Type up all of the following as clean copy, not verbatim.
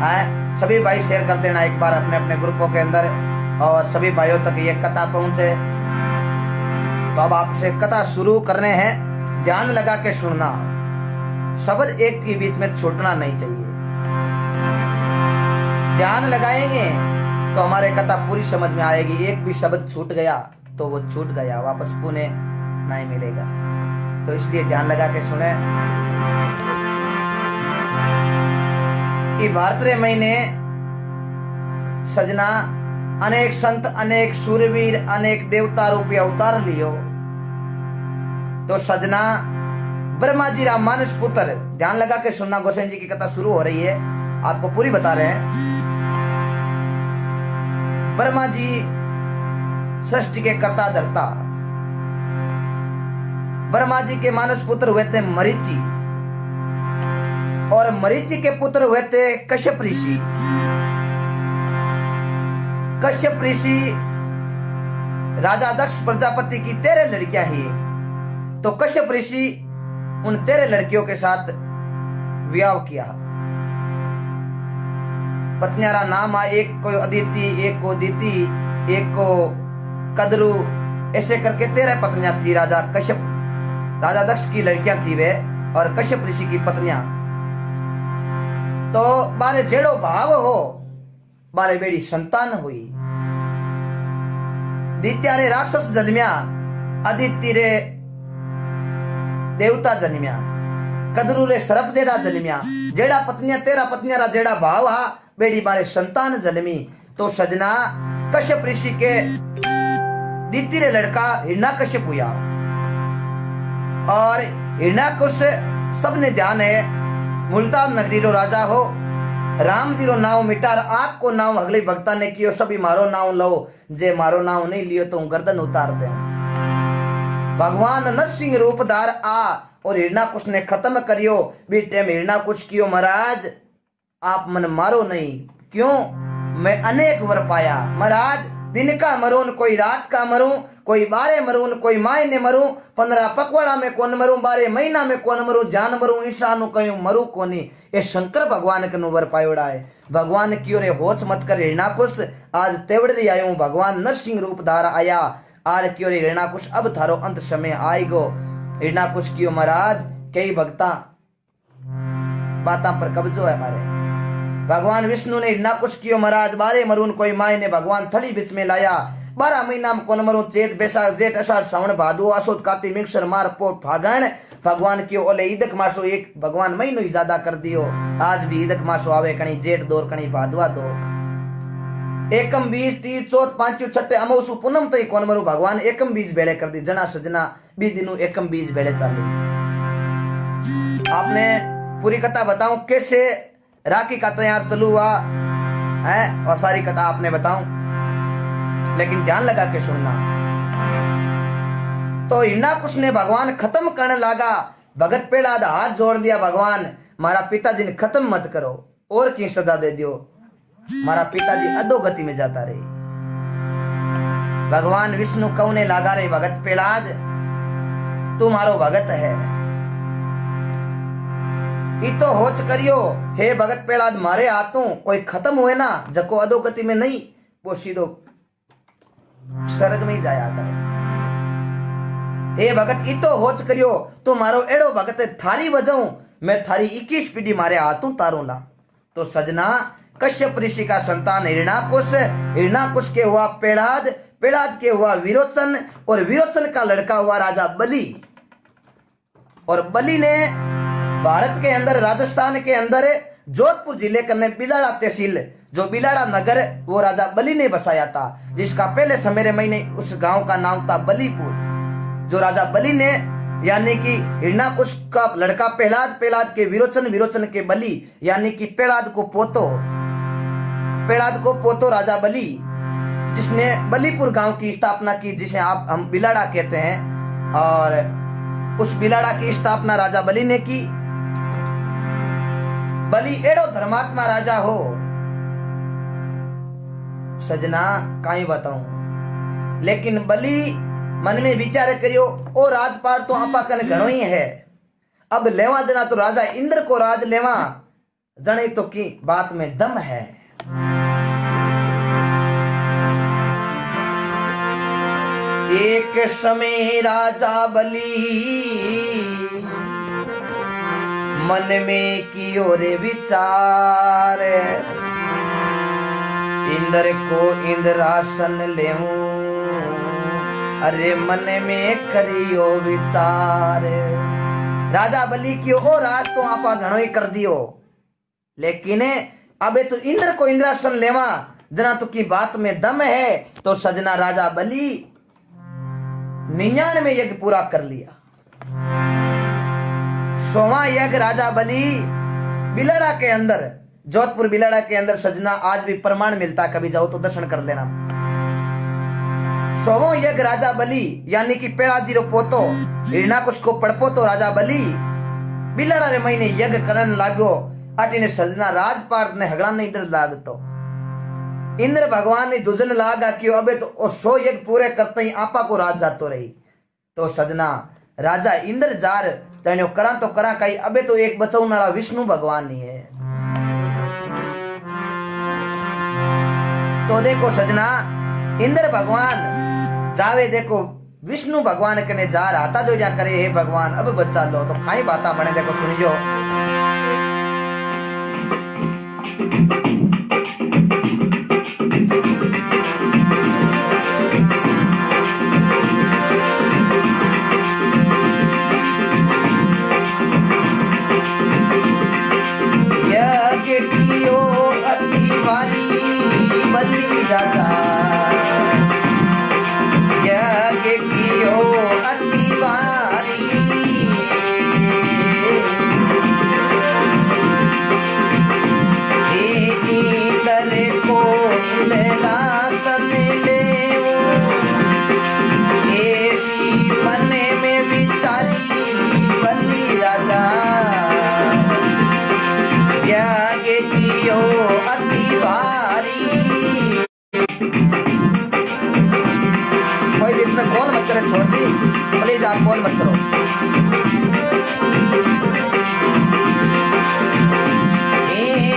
है। सभी भाई शेयर कर देना एक बार अपने अपने ग्रुपों के अंदर, और सभी भाइयों तक ये कथा पहुंचे। तो अब आपसे कथा शुरू करने हैं। ध्यान लगा के सुनना, शब्द एक के बीच में छूटना नहीं चाहिए। ध्यान लगाएंगे तो हमारे कथा पूरी समझ में आएगी। एक भी शब्द छूट गया तो वो छूट गया, वापस पुणे नहीं मिलेगा। तो इसलिए ध्यान लगा के सुने। भारतरे महीने सजना अनेक संत, अनेक सूरवीर, अनेक देवता रूपी अवतार लियो। तो सजना ब्रह्मा जी रा मानस पुत्र, ध्यान लगा के सुनना। गोसाई जी की कथा शुरू हो रही है, आपको पूरी बता रहे हैं। ब्रह्मा जी सृष्टि के कर्ता धर्ता। ब्रह्मा जी के मानस पुत्र हुए थे मरीचि, और मरीचि के पुत्र हुए थे कश्यप ऋषि। कश्यप ऋषि राजा दक्ष प्रजापति की 13 लड़कियां ही। तो कश्यप ऋषि उन 13 लड़कियों के साथ विवाह किया। पत्नियां का नाम है, एक को अदिति, एक को दीति, एक को कद्रु, ऐसे करके 13 पत्नियां थी। राजा दक्ष की लड़कियां थी वे, और कश्यप ऋषि की पत्नियां। तो बारे जेड़ो भाव हो बारे बेड़ी संतान हुई। दित्या रे राक्षस जन्म्या, अदिति रे देवता जन्म्या, कद्रु रे सर्प जेड़ा जन्म्या। जेड़ा पत्नियां 13 पत्नियां रा जेड़ा भाव हा बेड़ी बारे संतान जन्मी। तो सजना कश्यप ऋषि के दित्य रे लड़का हिरण्यकश्यप हुआ। और हिरण्यकश्यप सबने ध्यान है, मुल्तान नगरी रो राजा हो। राम जी रो नाव मिटार, आपको नाव अगले भक्ता ने कियो, सभी मारो नाव लो। जे मारो नाव नहीं लियो तो गर्दन उतार दे। भगवान नरसिंह रूपधार आ और हिरण्यकश्यप ने खत्म करियो। बेटे हिरण्यकश्यप कियो, महाराज आप मन मारो नहीं, क्यों? मैं अनेक वर पाया। महाराज दिन का मरून, कोई रात का मरूं, कोई 12 मरून, कोई महीने मरूं, 15 पकवाड़ा में कौन मरूं, 12 महीना में कौन मरूं, जान मरूं, ईशानु कहूं मरूं कोनी। ये शंकर भगवान के वर पायोड़ा है। भगवान की ओर होच मत कर हिरण्यकश्यप, आज तेवड़री आयो, भगवान नरसिंह रूप धार आया। आर की ओर हिरण्यकश्यप, अब थारो अंत समय आएगो। हिरण्यकश्यप कियो, महाराज कई भक्ता बाता पर कब्जो है हमारे। भगवान विष्णु ने हिरण्यकश्यप कियो, महाराज 12 मरून, कोई माय ने भगवान थली बीच में लाया। 12 महीना में कौन मरूं, चेत बैसाख जेठ अषाढ़ श्रावण भादो आसोद कार्तिक मिक्सर मार पोट फागण। भगवान की ओले ईदक मासो, एक भगवान महीनो ही ज्यादा कर दियो। आज भी ईदक मासो आवे, कणी जेठ दौर, कणी भादवा दो। एकम बीज 30 चौथ 5 छठे अमावसु पूनम तई कौन मरू, भगवान एकम बीज बेड़े कर दी। जना सजना भी दिनू एकम बीज बेड़े चाली। आपने पूरी कथा बताऊं कैसे राखी का तैयार चलू हुआ है, और सारी कथा आपने बताऊं, लेकिन ध्यान लगा के सुनना। तो हिरण्यकश्यप ने भगवान खत्म करने लगा। भगत पेड़ाद हाथ जोड़ दिया, भगवान मारा पिताजी ने खत्म मत करो, और की सजा दे दियो। मारा पिताजी अधोगति में जाता रहे। भगवान विष्णु कौने लागा रे, भगत पेड़ाद तू मारो भगत है, तो होच करियो। हे भगत पेड़ाद मारे हाथों कोई खत्म हुए ना, जको अधोगति में नहीं, वो सीधो स्वर्ग में जाया करे। हे भगत इतो होच करियो, तो मारो एड़ो भगत थारी वजहूं, मैं थारी 21 पीढ़ी मारे हाथों तारूं ला। तो सजना कश्यप ऋषि का संतान हिरण्यकश्यप, हिरण्यकश्यप के हुआ पेड़ाद, पेड़ाद के हुआ विरोचन, और विरोचन का लड़का हुआ राजा बलि। और बलि ने भारत के अंदर, राजस्थान के अंदर जोधपुर जिले के बिलाड़ा तहसील, जो बिलाड़ा नगर, वो राजा बलि ने बसाया था, जिसका पहले समय महीने उस गांव का नाम था बलीपुर। जो राजा बलि ने, यानी कि हिरण्यकश्यप का लड़का पेड़ाद, पेड़ाद के विरोचन, विरोचन के बलि, यानी कि पेड़ाद को पोतो, पेड़ाद को पोतो राजा बलि, जिसने बलीपुर गांव की स्थापना की, जिसे हम बिलाड़ा कहते हैं। और उस बिलाड़ा की स्थापना राजा बलि ने की। बलि एड़ो धर्मात्मा राजा हो, सजना काई बताऊं। लेकिन बलि मन में विचार करियो, ओ राजपाट तो आपा कने घणो ही है, अब लेवा जना तो राजा इंद्र को राज लेवा, जने तो की बात में दम है। एक समय राजा बलि मन में कियो रे विचार, इंद्र को इंद्रासन लेऊं, अरे मन में करियो विचार। राजा बलि कियो ओ राज तो आपा घणो ही कर दियो, लेकिन अबे तो इंद्र को इंद्रासन लेवा जना तो की बात में दम है। तो सजना राजा बलि 99 यज्ञ पूरा कर लिया। 100वां यज्ञ राजा बलि बिलड़ा के अंदर, जोधपुर बिलड़ा के अंदर सजना आज भी प्रमाण मिलता, कभी जाओ तो दर्शन कर लेना। 100वां यज्ञ राजा बलि यानी कि पेड़ा जीरो पोतो हिरणाकुश को पड़पोतो राजा बलि बिलड़ा रे महीने यज्ञ करन लागो। अटीने सजना राजपाट ने हगड़ा नहीं डर लागतो। इंद्र भगवान ने दुजन लागा कि अबे तो 100 यज्ञ पूरे करते ही आपा को राज जातो रही। तो सजना राजा इंद्र जार तेने करा तो करा कई, अबे तो एक बचाऊ नाला विष्णु भगवान ही है। तो देखो सजना इंद्र भगवान जावे, देखो विष्णु भगवान कने जार आता जो जा करे, हे भगवान अब बचा लो। तो खाई बाता बने, देखो सुनियो। यज्ञ कियो अति भारी बलि राजा, यज्ञ कियो अति भारी, इंद्र को इंद्रासन लेऊं, ऐसी मन में विचारी बलि राजा, यज्ञ कियो अति भारी। कोई बीच में कॉल मत करे, छोड़ दी प्लीज, आप कॉल मत करो।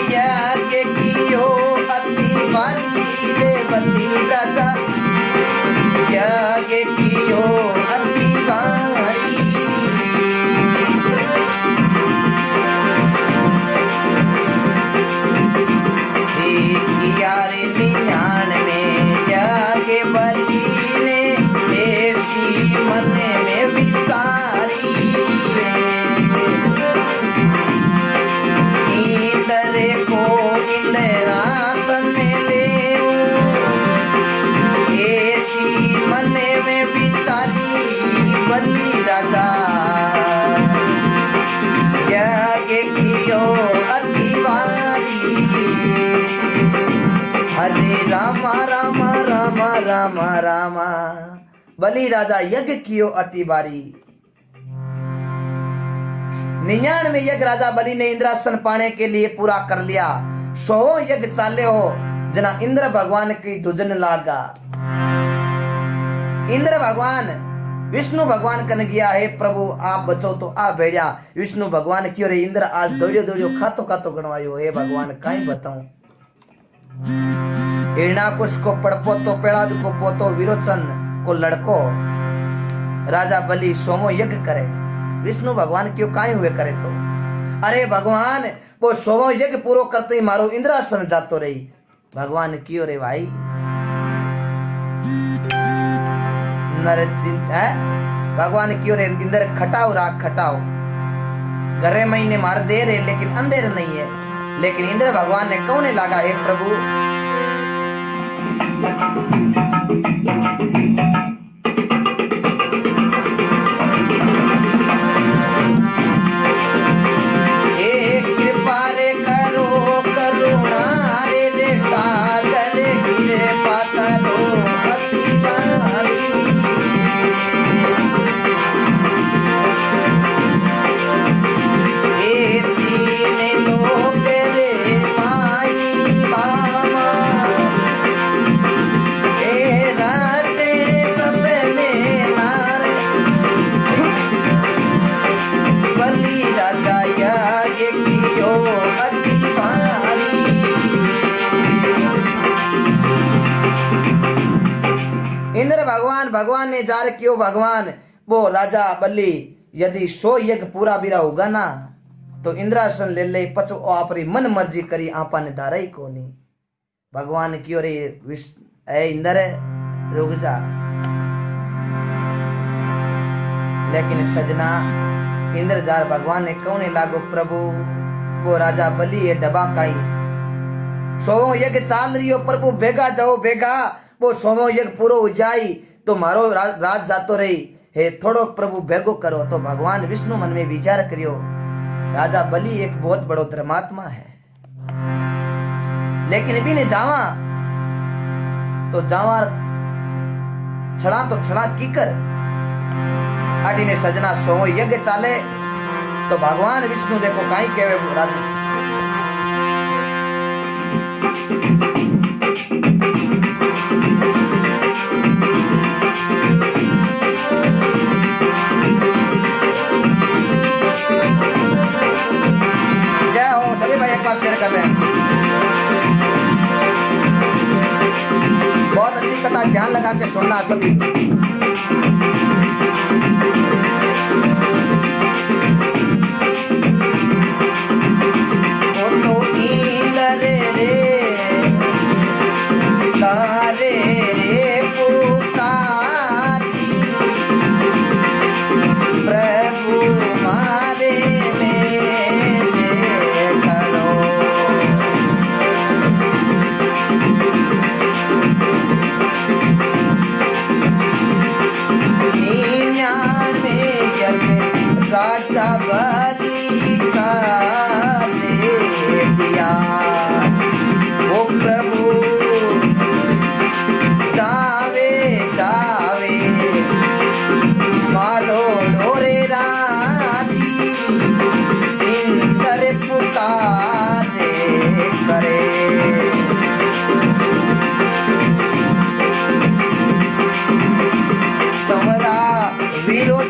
यज्ञ कियो अति भारी रे बलि राजा, यज्ञ कियो अति भारी, यारे 99 यज्ञ बलि ने ऐसी मन में विचारी, इंद्र को इंद्रासन लेऊं, ऐसी मन में विचारी बलि राजा, यज्ञ कियो अति भारी। हरे रामा रामा रामा रामा रामा, बलि राजा यज्ञ कियो अति भारी। 99 यज्ञ राजा बलि ने इंद्रासन पाने के लिए पूरा कर लिया। 100 यज्ञ चाले हो जना इंद्र भगवान की दुजन लागा। इंद्र भगवान विष्णु भगवान कन गया, है प्रभु आप बचो तो आ भेजा। विष्णु भगवान क्यों रे इंद्र आज दौड़ियो दौड़ियो खातो खातो गणवायो, हे भगवान कहीं बताऊं। हिरणाकुश को पड़पोतो, पेड़ाद को पोतो, विरोचन को लड़को राजा बलि 100वां यज्ञ करे। विष्णु भगवान क्यों काहे हुए करे? तो अरे भगवान वो 100वां यज्ञ पूरो करते ही मारो इंद्रासन जातो रही। भगवान क्यों रे भाई नरचिंत है, भगवान क्यों रे इंद्र खटाओ राग खटाओ, घरे महीने मार दे रहे लेकिन अंधेर नहीं है। लेकिन इंद्र भगवान ने कौने लागा, हे प्रभु हे कृपा रे करो करुणा रे सागर कृपा करो अति भारी। हे तीन लोक रे माई बाबा, हे राते भगवान ने जार कियो भगवान वो राजा बलि यदि 100 यज्ञ पूरा बिरा होगा ना तो इंद्रासन ले ले पछो आपरी मन मर्जी करी आपा ने धारा ही कोनी। भगवान क्यों रे ए इंद्र रुक जा। लेकिन सजना इंद्र जार भगवान ने कौने लागो प्रभु वो राजा बलि ये डबा काई 100 यज्ञ चाल रियो प्रभु बेगा जाओ बेगा वो 100 यज्ञ पूरो हो जाई तो मारो राज जातो रही हे थोड़ो प्रभु बेगो करो। तो भगवान विष्णु मन में विचार करियो राजा बलि एक बहुत बड़ो धर्मात्मा है लेकिन भी ने जावा तो जावा छड़ा तो छड़ा की कर आटी ने सजना 100 यज्ञ चाले तो भगवान विष्णु देखो काई केवे राजा जय हो सभी भाई एक बार शेयर कर दें। बहुत अच्छी कथा ध्यान लगा के सुनना सभी।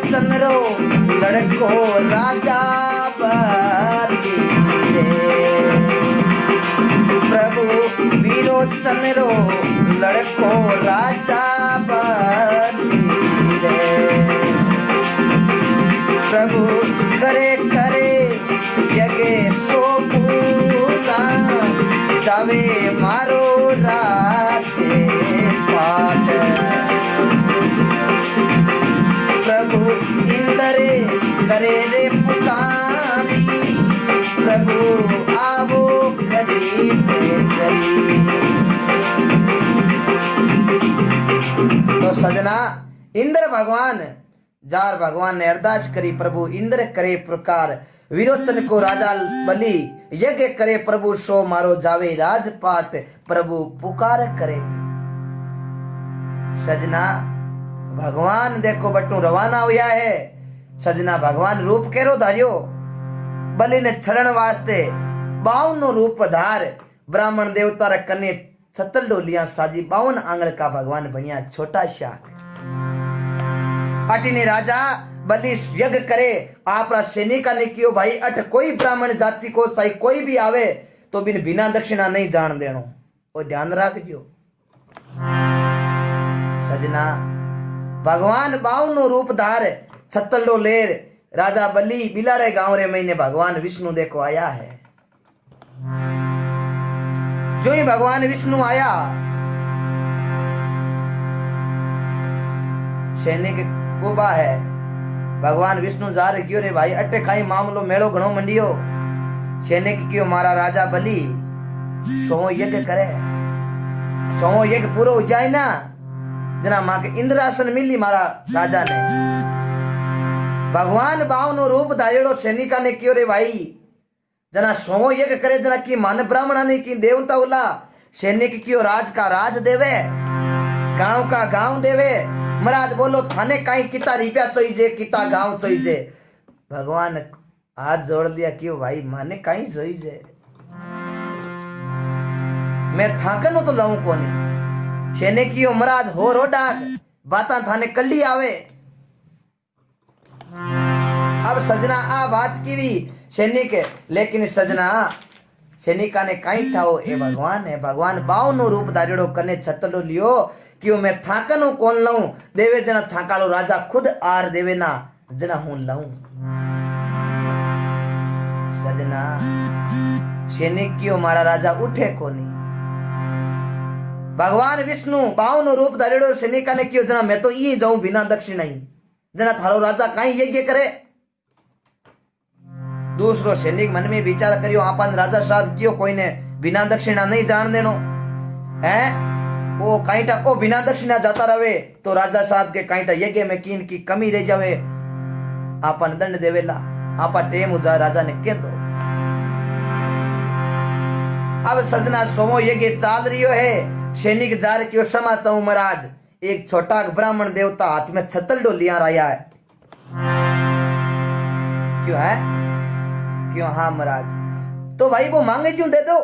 चंद्रो लड़को राजा बलि रे प्रभु वीरो चंद्रो लड़को राजा बलि रे प्रभु करे करे यज्ञ 100 पूरा जावे मारो राज्य पाट प्रभु इंदरे करे रे पुकारी प्रभु आवो करी तो सजना इंद्र भगवान जार भगवान ने अरदास करी प्रभु इंद्र करे प्रकार विरोचन को राजा बलि यज्ञ करे प्रभु 100 मारो जावे राजपाट प्रभु पुकार करे। सजना भगवान देखो बटू रवाना हुआ है। सजना भगवान रूप केरो धारियो बलि ने छड़न वास्ते 52 रूप धार ब्राह्मण देवता रे कने 76 डोलियां साजी 52 आंगल का भगवान बनिया छोटा शाक अटी ने राजा बलि यज्ञ करे आपरा सैनिका ने कियो भाई अठ कोई ब्राह्मण जाति को चाहे कोई भी आवे तो बिन बिना दक्षिणा नहीं जान देनो ओ ध्यान रखजो। सजना भगवान 52 रूप धार 76 डोलेर राजा बलि बिलाड़े गांव रे महीने भगवान विष्णु देखो आया है। जो ही भगवान विष्णु आया सैनिक कोबा है भगवान विष्णु जा रे क्यों रे भाई अटे खाई मामलो मेलो घणो मंडियो सैनिक क्यों मारा राजा बलि 100 यज्ञ करे 100 यज्ञ पूरो हो जाए ना जना मां के इंद्रासन मिली मारा राजा ने भगवान 52 रूप धारेड़ो सैनिका ने क्यों रे भाई जना 100 यज्ञ करे जना की मान ब्राह्मणा ने की देवता उला सैनिक क्यों राज का राज देवे गांव का गांव देवे महाराज बोलो थाने काई किता रुपया चाहिए किता गांव चाहिए भगवान हाथ जोड़ लिया क्यों भाई माने काई चाहिए मैं थाकनो तो लाऊं कोनी शेने की महाराज हो रो डाक बाता थाने कल्ली आवे। अब सजना आ बात की भी सैनिक लेकिन सजना सैनिका ने काई ठाओ ए भगवान है भगवान 52 रूप धारेड़ो कने छतलो लियो क्यों मैं थाकनु कौन लऊं देवे जना थाकालो राजा खुद आर देवे ना जना हूं लऊं। सजना सैनिक क्यों मारा राजा उठे कोनी। भगवान विष्णु बावनो रूप धारेड़ो सैनिका ने क्यों जना मैं तो ई जाऊं बिना दक्षिणा ही जना थारो राजा काई यज्ञ करे। दूसरो सैनिक मन में विचार करियो आपन राजा साहब क्यों कोई ने बिना दक्षिणा नहीं जान देनो है। वो काईटा ओ बिना दक्षिणा जाता रहे तो राजा साहब के काईटा यज्ञ में कीन की कमी रह जावे आपन दंड देवेला आपा टेम उजा राजा ने कह दो। अब सजना सोमो यज्ञ चाल रियो है सैनिक जार क्यों क्षमा चाहूं महाराज। एक छोटा ब्राह्मण देवता हाथ में छतल डो लिया रहा है क्यों है क्यों। हाँ महाराज तो भाई वो मांगे क्यों दे दो।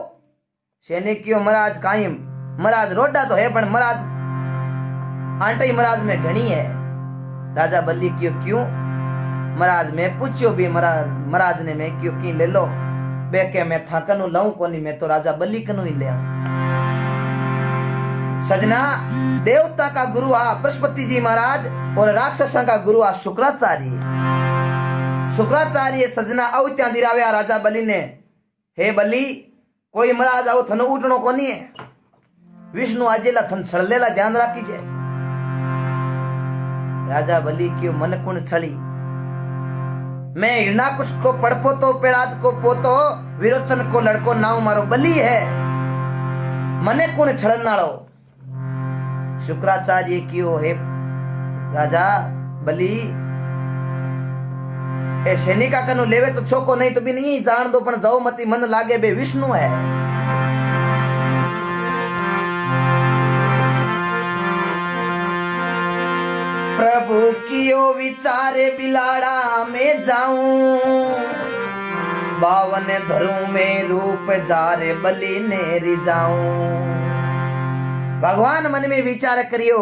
सैनिक क्यों महाराज कायम महाराज रोडा तो है पर महाराज आंटी महाराज में घनी है। राजा बल्ली क्यों महाराज मैं पूछो भी महाराज ने मैं क्यों की ले लो बेके मैं था कनु लाऊं कोनी मैं तो राजा बल्ली कनु ही ले आऊं। सजना देवता का गुरु आ बृहस्पति जी महाराज और राक्षसों का गुरु आ शुक्राचार्य। शुक्राचार्य सजना अवत्या दिराव्या राजा बलि ने हे बलि कोई महाराज आओ थनो उठनो कोनी है। विष्णु आजेला थन छड़लेला ध्यान राखीजे। राजा बलि क्यों मन कुण छड़ी मैं हिरणाकुश को पड़पो तो पेड़ाद को पोतो विरोचन को लड़को नाव मारो बलि है मने कुण छड़नालो। शुक्राचार्य क्यों हे राजा बलि ए सैनिका कनु लेवे तो छोको नहीं तो भी नहीं जान दो पण जाओ मती मन लागे बे विष्णु है। प्रभु कियो विचारे बिलाड़ा में जाऊं बावन धरू में रूप जारे बलि ने रिजाऊं। भगवान मन में विचार करियो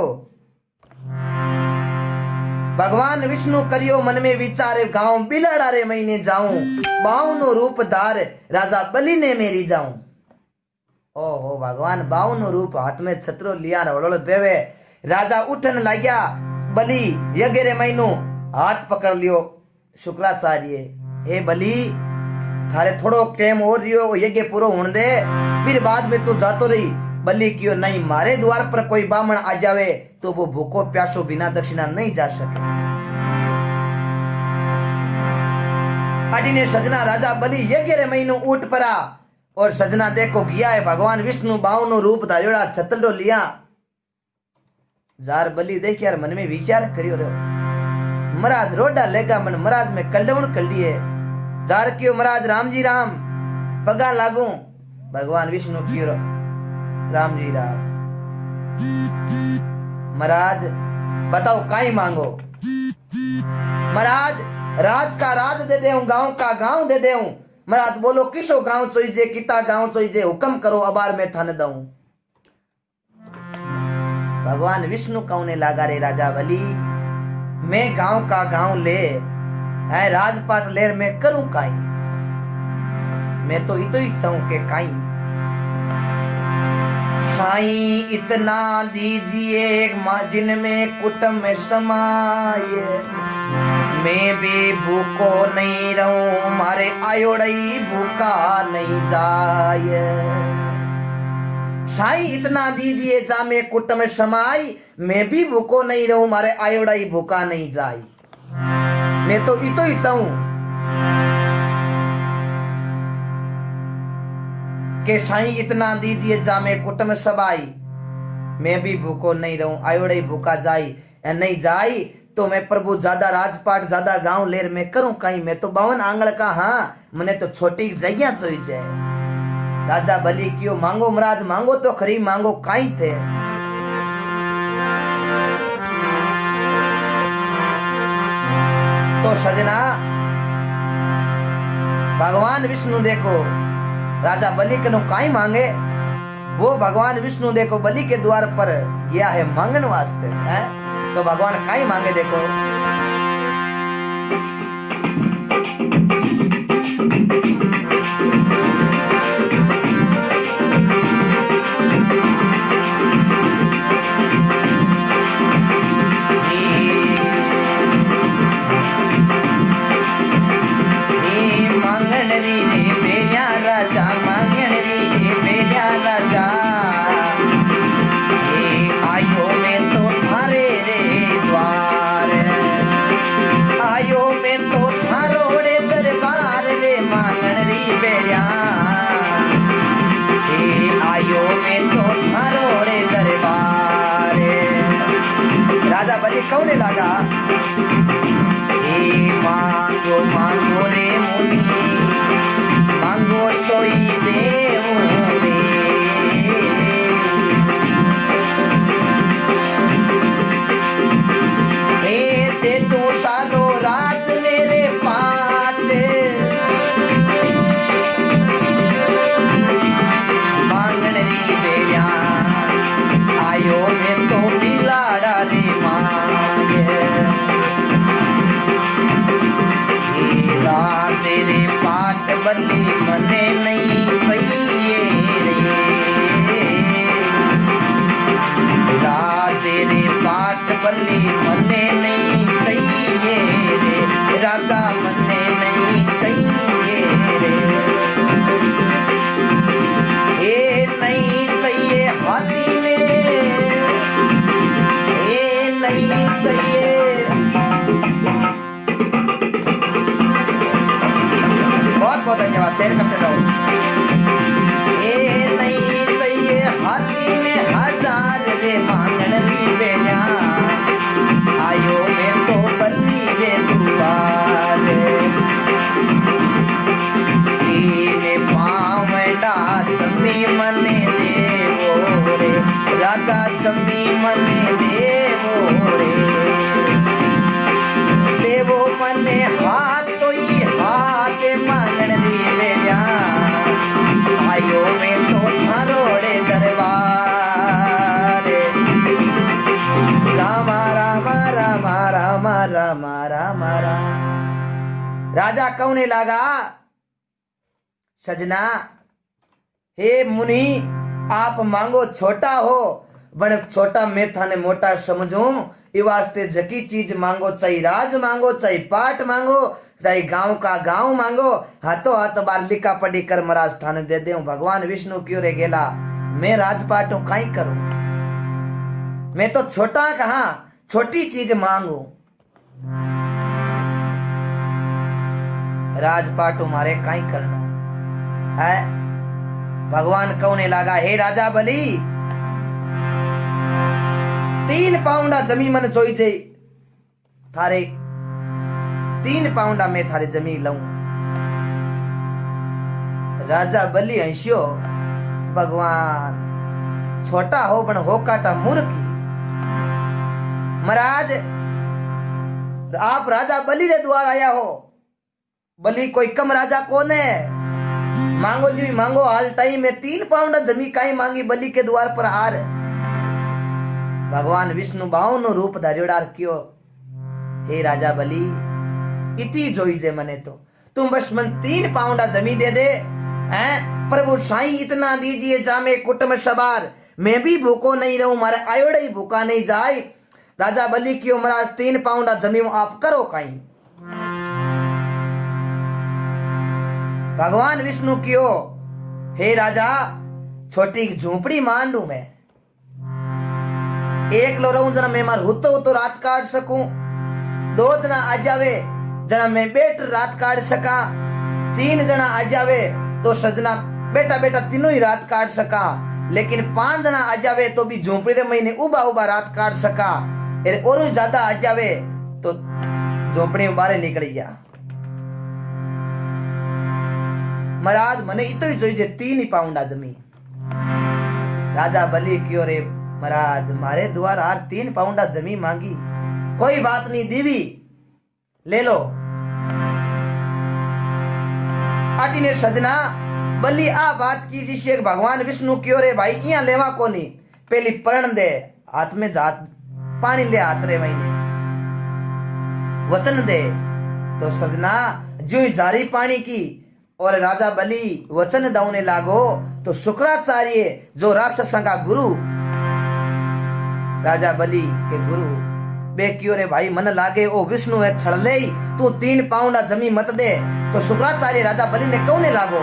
भगवान विष्णु करियो मन में विचारे गांव बिलाड़ा रे महीने जाऊं बावनो रूप धार राजा बलि ने मेरी जाऊं। ओहो भगवान बावनो रूप हाथ में छतरो लिया रवड़ो बेवे राजा उठन लाग्या बलि यज्ञ रे महीनो हाथ पकड़ लियो। शुक्राचार्य हे बलि थारे थोड़ो टेम और रियो यज्ञ पूरो होने दे फिर बाद में तू जातो रही। बलि क्यों नहीं मारे द्वार पर कोई बामण आ जावे तो वो भूखो प्यासो बिना दक्षिणा नहीं जा सके। अडिने सजना राजा बलि यज्ञ रे महीनो उठ पड़ा और सजना देखो गया है भगवान विष्णु बावनो रूप धारियोड़ा छतलडो लिया। जार बलि देख यार मन में विचार करियो रे महाराज रोडा लेगा मन महाराज में कलडवण कर लिए। जार क्यों महाराज राम जी राम पगा लागू। भगवान विष्णु क्यों राम जी राम महाराज बताओ काई मांगो। महाराज राज का राज दे देऊं गांव का गांव दे देऊं। महाराज बोलो किसो गांव चाहिए किता गांव चाहिए हुक्म करो अबार में थाने दऊं। भगवान विष्णु कौने लागा रे राजा बलि मैं गांव का गांव ले है राजपाट लेर में करूं काई मैं तो इतो ही चाहूं के काई। साईं इतना दीजिए जिनमें कुटुंब समाये मैं भी भूखो नहीं रहूं मारे आयोड़ई भूखा नहीं जाए। साईं इतना दीजिए जा में कुटुंब समाई मैं भी भूखो नहीं रहूं मारे आयोड़ई भूखा नहीं जाए। मैं तो इतो ही चाहूं के साईं इतना दीजिए जा में कुटुंब समाई मैं भी भूखो नहीं रहूं आयोड़ई भूखा जाई नहीं जाई तो मैं प्रभु ज्यादा राजपाट ज्यादा गांव लेर में करूं कहीं मैं तो 52 आंगल का हाँ मने तो छोटी जगह चाहिए। राजा बलि क्यों मांगो महाराज मांगो तो खरी मांगो काई थे। तो सजना भगवान विष्णु देखो राजा बलि के नो काई मांगे वो भगवान विष्णु देखो बलि के द्वार पर गया है मांगन वास्ते है। तो भगवान काई मांगे देखो। बलि कौने लागा ए मांगो मांगो रे मुनि मांगो सोई देऊ रे ए दे तू सालो राज मेरे पाट मांगन री बेया आयो मैं तो बिलाड़ा रे माये तेरे पाट बल्ली मने नहीं चाहिए रे तेरे पाट बल्ली मने नहीं चाहिए रे राजा मने नहीं चाहिए रे ए नहीं चाहिए हाथी ने ए नहीं चाहिए बहुत धन्यवाद शेयर करते जाओ ए नहीं चाहिए हाथी ने हजार रे मांगन री बेला आयो मैं तो बल्ली रे दुआर ने पावंडा जमी मने देवो रे राजा जमी मने देवो रे देवो मने हाथ तो ही हाथ मांगन री बेला आयो मैं तो थारोड़े दरबार रामा रामा रामा रामा रामा रामा राम राजा कौने लागा सजना हे मुनि आप मांगो छोटा हो बन छोटा मैं थाने मोटा समझूं ये वास्ते जकी चीज मांगो चाहे राज मांगो चाहे पाठ मांगो चाहे गांव का गांव मांगो हाथों हाथ बार लिखा पढ़ी कर महाराज थाने दे दे भगवान विष्णु क्यों रे गेला मैं राजपाट हूं काई करूं मैं तो छोटा कहां छोटी चीज मांगू राजपाट मारे काई करना है भगवान कौने लागा हे राजा बलि 3 पाउंडा जमी मन जोई जे थारे 3 पाउंडा में थारे जमी लऊं राजा बलि हंसियो भगवान छोटा हो बन हो काटा मूर्खी महाराज आप राजा बलि रे द्वार आया हो बलि कोई कम राजा कौन है मांगो जी मांगो हाल टाइम में 3 पाउंड जमी काई मांगी बलि के द्वार पर हार भगवान विष्णु बावन रूप धारियोडार क्यों हे राजा बलि इति जोई जे मने तो तुम बस मन 3 पाउंडा जमी दे दे हैं प्रभु साईं इतना दीजिए जामे कुटुंब सवार मैं भी भूखो नहीं रहूं मारे आयोड़ा ही भूखा नहीं जाए राजा बलि क्यों महाराज 3 पाउंडा जमीन आप करो कहीं भगवान विष्णु क्यों हे राजा छोटी झोपड़ी मांडू मैं एक लो रहूं जना मैं मार हुतो तो रात काट सकूं 2 जना आ जावे जना मैं बेट रात काट सका 3 जना आ जावे तो सजना बेटा बेटा तीनों ही रात काट सका लेकिन 5 जना आ जावे तो भी झोपड़ी रे महीने उबा उबा रात काट सका और ज्यादा आ जावे तो झोपड़ी में बाहर निकल गया महाराज मने इतो ही जोई जे 3 पाउंडा जमी राजा बलि क्यों रे महाराज मारे द्वार आर 3 पाउंडा जमी मांगी कोई बात नहीं दीवी ले लो आटी ने सजना बलि आ बात की जिसे भगवान विष्णु क्यों रे भाई इया लेवा कोनी पहली प्रण दे हाथ में जात पानी ले हाथ रे महीने वचन दे तो सजना जो जारी पानी की और राजा बलि वचन दाउने लागो तो शुक्राचार्य जो राक्षस का गुरु राजा बलि के गुरु बे क्यों रे भाई मन लागे ओ विष्णु है छड़ ले तू 3 पाउंडा जमी मत दे तो शुक्राचार्य राजा बलि ने कौने लागो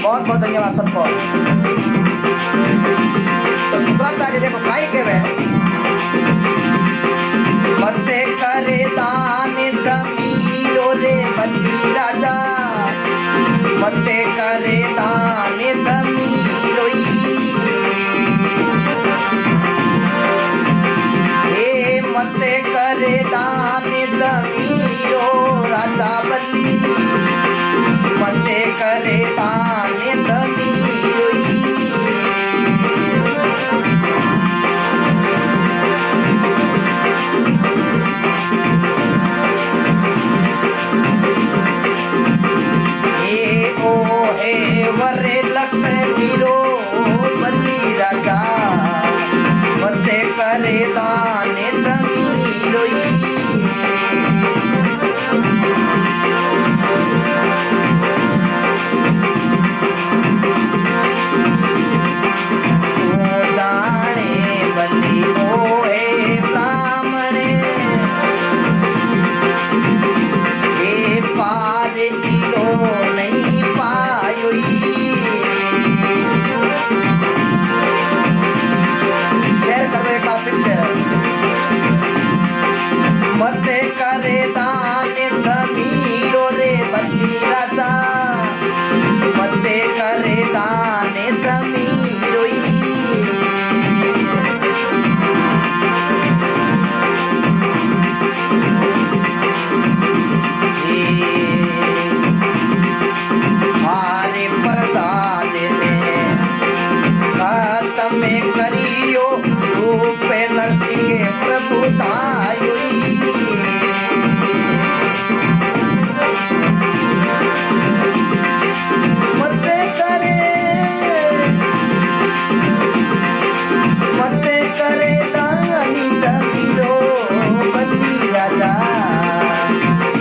बहुत बहुत धन्यवाद सबको तो शुक्राचार्य देखो काई के वे मते करे दान जमीरो रे बलि राजा करे दान जमीरोई हे मत करे दान जमीरो राजा बली मत करे दान जमीरोई वरे लक्ष्मी रो बली राजा मत करे दान जमीरोई तू जाने बली ओ हे ब्राह्मण हे पार गिरो नहीं पायोई शेयर कर दो एक बार फिर से मत करे दान जमीरो रे बली राजा मत करे दान जमीरोई हारे परदाद ने खत्म करियो रूप नरसिंह प्रभु तायोई मत करे दानी जमीरो बली राजा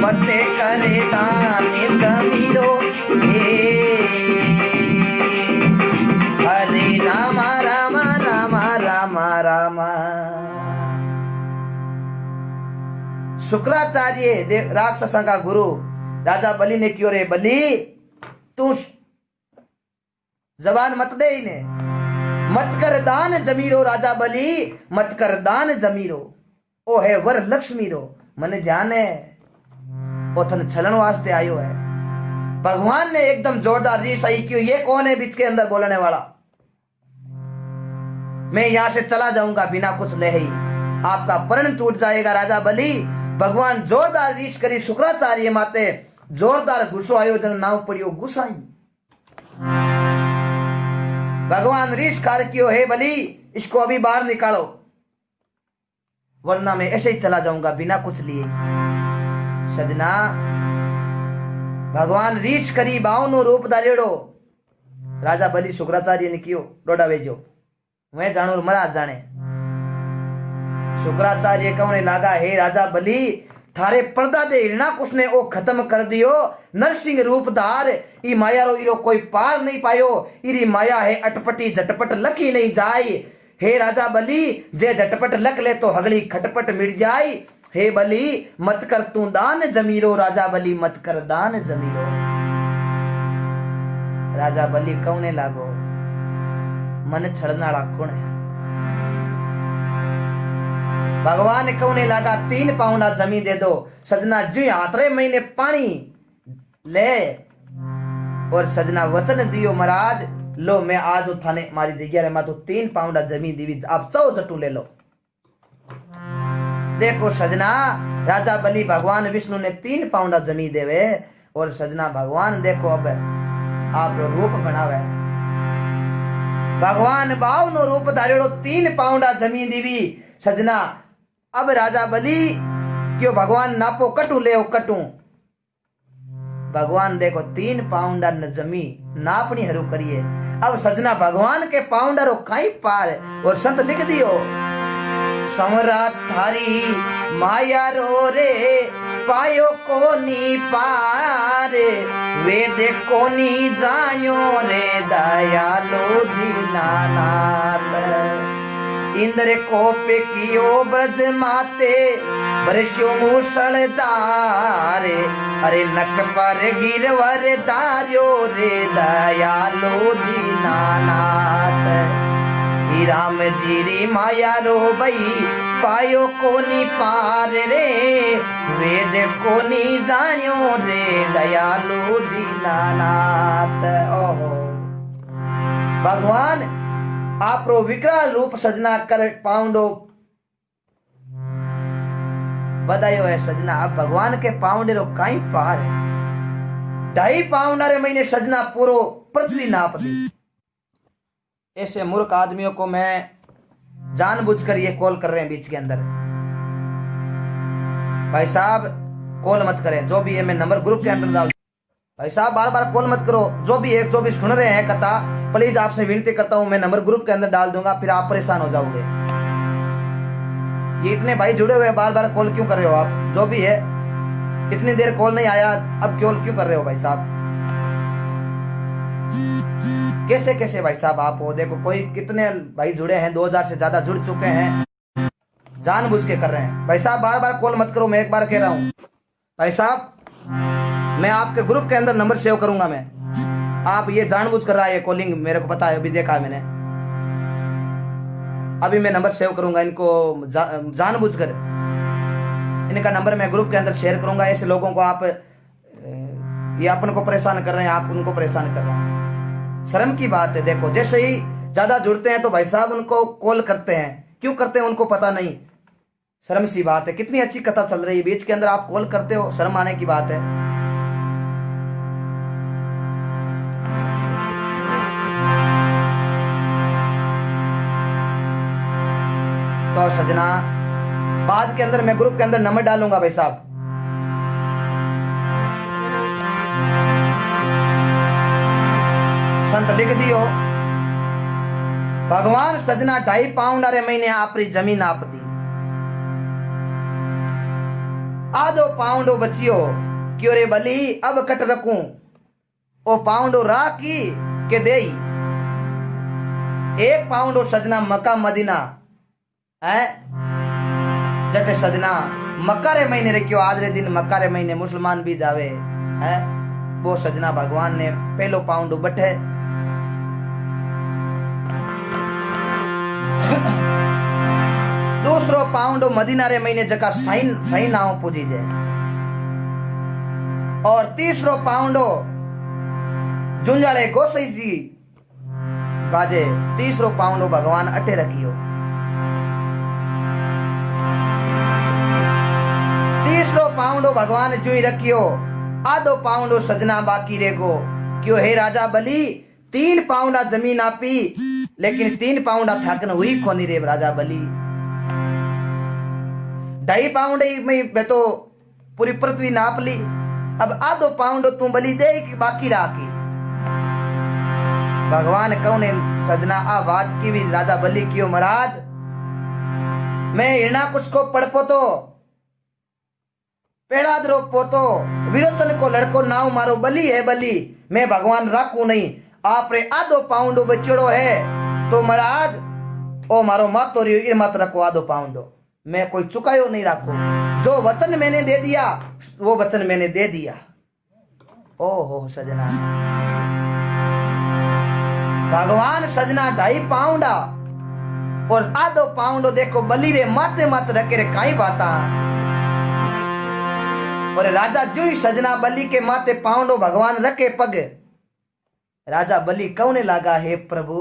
मत करे दानी जमीरो हे हरे राम राम राम राम राम। शुक्राचार्य देव राक्षसों का गुरु राजा बलि ने क्यों रे बलि तू जबान मत दे इन्हें मत कर दान जमीरो राजा बलि मत कर दान जमीरो ओ है वर लक्ष्मी रो मने ध्यान है ओ थन छलन वास्ते आयो है। भगवान ने एकदम जोरदार री सही क्यों ये कौन है बीच के अंदर बोलने वाला मैं यहां से चला जाऊंगा बिना कुछ ले ही आपका प्रण टूट जाएगा राजा बलि। भगवान जोरदार रीस करी शुक्राचार्य माते जोरदार गुस्सो आयो जन नाव पड़ियो गुस्साई भगवान रीस कार कियो हे बलि इसको अभी बाहर निकालो वरना मैं ऐसे ही चला जाऊंगा बिना कुछ लिए। सजना भगवान रीच करी बावनो रूप धारेड़ो राजा बलि शुक्राचार्य ने कियो डोडा वेजो मैं जानू महाराज जाने। शुक्राचार्य कहने लगा हे राजा बलि थारे पर्दा दे हिरणाकुश ने ओ खत्म कर दियो नरसिंह रूप धार ई माया रो इरो कोई पार नहीं पायो इरी माया है अटपटी झटपट लकी नहीं जाए। हे राजा बलि जे झटपट लक ले तो हगली खटपट मिट जाए। हे बलि मत कर तू दान जमीरो राजा बलि मत कर दान जमीरो। राजा बलि कहने लागो मन छड़नाड़ा कौन है। भगवान कहने लगा 3 पाउंडा जमीन दे दो सजना जी हाथरे महीने पानी ले और सजना वचन दियो महाराज लो मैं आज थाने मारी जगह रे मातो 3 पाउंडा जमीन दीवी आप 100 जटू ले लो। देखो सजना राजा बलि भगवान विष्णु ने 3 पाउंडा जमीन देवे और सजना भगवान देखो अब आप रूप बनावे भगवान बावनो रूप धारेड़ो 3 पाउंडा जमीन दीवी सजना। अब राजा बलि क्यों भगवान नापो कटू ले कटू भगवान देखो 3 पाउंडा न जमी नापनी हरू करिए। अब सजना भगवान के पाउंडर कहीं पार और संत लिख दियो समरा थारी माया रो रे पायो कोनी पार वेद कोनी जायो रे दयालो दीनानाथ। इंद्र कोप कियो ब्रज माते बरस्यो मूसलधार अरे नक पर गिरवर धार्यो रे दयालो दीनानाथ। ही राम जी री माया रो बई पायो कोनी पार रे, वेद कोनी जानियो रे, दयालु दीनानाथ। ओहो भगवान आप रो विकराल रूप सजना कर पाउंडो बधायो है सजना। अब भगवान के पाउंडे रो काई पार है। 2.5 पाउंडरे महीने सजना पूरो पृथ्वी नाप दी। ऐसे मूर्ख आदमियों को मैं जानबूझकर ये कॉल कर रहे हैं बीच के अंदर। भाई साहब कॉल मत करें, जो भी है मैं नंबर ग्रुप के अंदर डाल। भाई साहब बार बार कॉल मत करो, जो भी है जो भी सुन रहे हैं कथा प्लीज आपसे विनती करता हूं, मैं नंबर ग्रुप के अंदर डाल दूंगा, फिर आप परेशान हो जाओगे। ये इतने भाई जुड़े हुए बार बार कॉल क्यों कर रहे हो आप? जो भी है इतनी देर कॉल नहीं आया, अब कॉल क्यों कर रहे हो भाई साहब? कैसे कैसे भाई साहब आप हो? देखो कोई कितने भाई जुड़े हैं, 2000 से ज्यादा जुड़ चुके हैं, जानबूझ के कर रहे हैं। भाई साहब बार बार कॉल मत करो, मैं एक बार कह रहा हूं। भाई साहब मैं आपके ग्रुप के अंदर नंबर सेव करूंगा मैं, आप ये जानबूझ कर रहा है ये कॉलिंग, मेरे को पता है, अभी देखा है मैंने। अभी मैं नंबर सेव करूंगा इनको जानबूझकर इनका नंबर मैं ग्रुप के अंदर शेयर करूंगा। ऐसे लोगों को आप ये अपन को परेशान कर रहे हैं, आप उनको परेशान कर रहे हैं, शर्म की बात है। देखो जैसे ही ज्यादा जुड़ते हैं तो भाई साहब उनको कॉल करते हैं, क्यों करते हैं उनको पता नहीं, शर्म सी बात है। कितनी अच्छी कथा चल रही है, बीच के अंदर आप कॉल करते हो, शर्म आने की बात है। तो सजना बाद के अंदर मैं ग्रुप के अंदर नंबर डालूंगा भाई साहब। संत लिख दियो भगवान सजना 2.5 पाउंडरे महीने आपरी जमीन आप दी। आधो पाउंडो बचियो क्यों रे बली अब कट रखूं, ओ पाउंडो राखी के देई। 1 पाउंडो सजना मक्का मदीना है जटे सजना मक्का रे महीने रखियो, आज रे दिन मक्का रे महीने मुसलमान भी जावे है, वो सजना भगवान ने पहलो पाउंडो बटे। दूसरो पाउंडो मदीना रे महीने जका सही नाव पूजी जाए, और तीसरो पाउंडो जुंजाले गोसाई जी बाजे, तीसरो पाउंडो भगवान अटे रखियो। तीसरो पाउंडो भगवान जुई रखियो, आधो पाउंडो सजना बाकी रेगो। क्यों हे राजा बली 3 पाउंडा जमीन आपी, लेकिन 3 पाउंडा थकन हुई कोनी रे राजा बली। 2.5 पाउंड में तो पूरी पृथ्वी नाप ली, अब आधो पाउंड तू बली दे कि बाकी राखी। भगवान कौन सजना आवाज की भी राजा बली क्यों महाराज, मैं हिरणा कुछ को पड़पो तो पेड़ा द्रो पोतो, विरोचन को लड़को नाव मारो बली है बली, मैं भगवान राखू नहीं। आप रे आधो पाउंडो बचड़ो है तो महाराज ओ मारो मत तो रियो मत रखो आधो पाउंडो, मैं कोई चुकायो नहीं राखो। जो वचन मैंने दे दिया वो वचन मैंने दे दिया। ओहो सजना भगवान सजना 2.5 पाउंडा और आधो पाउंडो देखो बली रे माथे मत रखे रे काई बाता। और राजा जुई सजना बली के माथे पाउंडो भगवान रखे पग। राजा बली कौने लागा हे प्रभु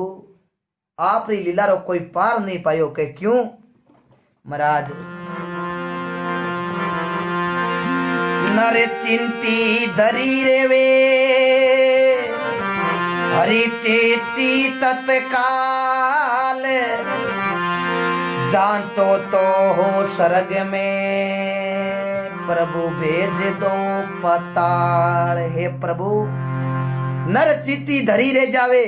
आप री लीला रो कोई पार नहीं पायो के क्यों महाराज। नर चिंती धरी रे वे हरि चेती तत्काल, जानतो तो हो स्वर्ग में प्रभु भेज दो पताल। हे प्रभु नर चित्ती धरी रह जावे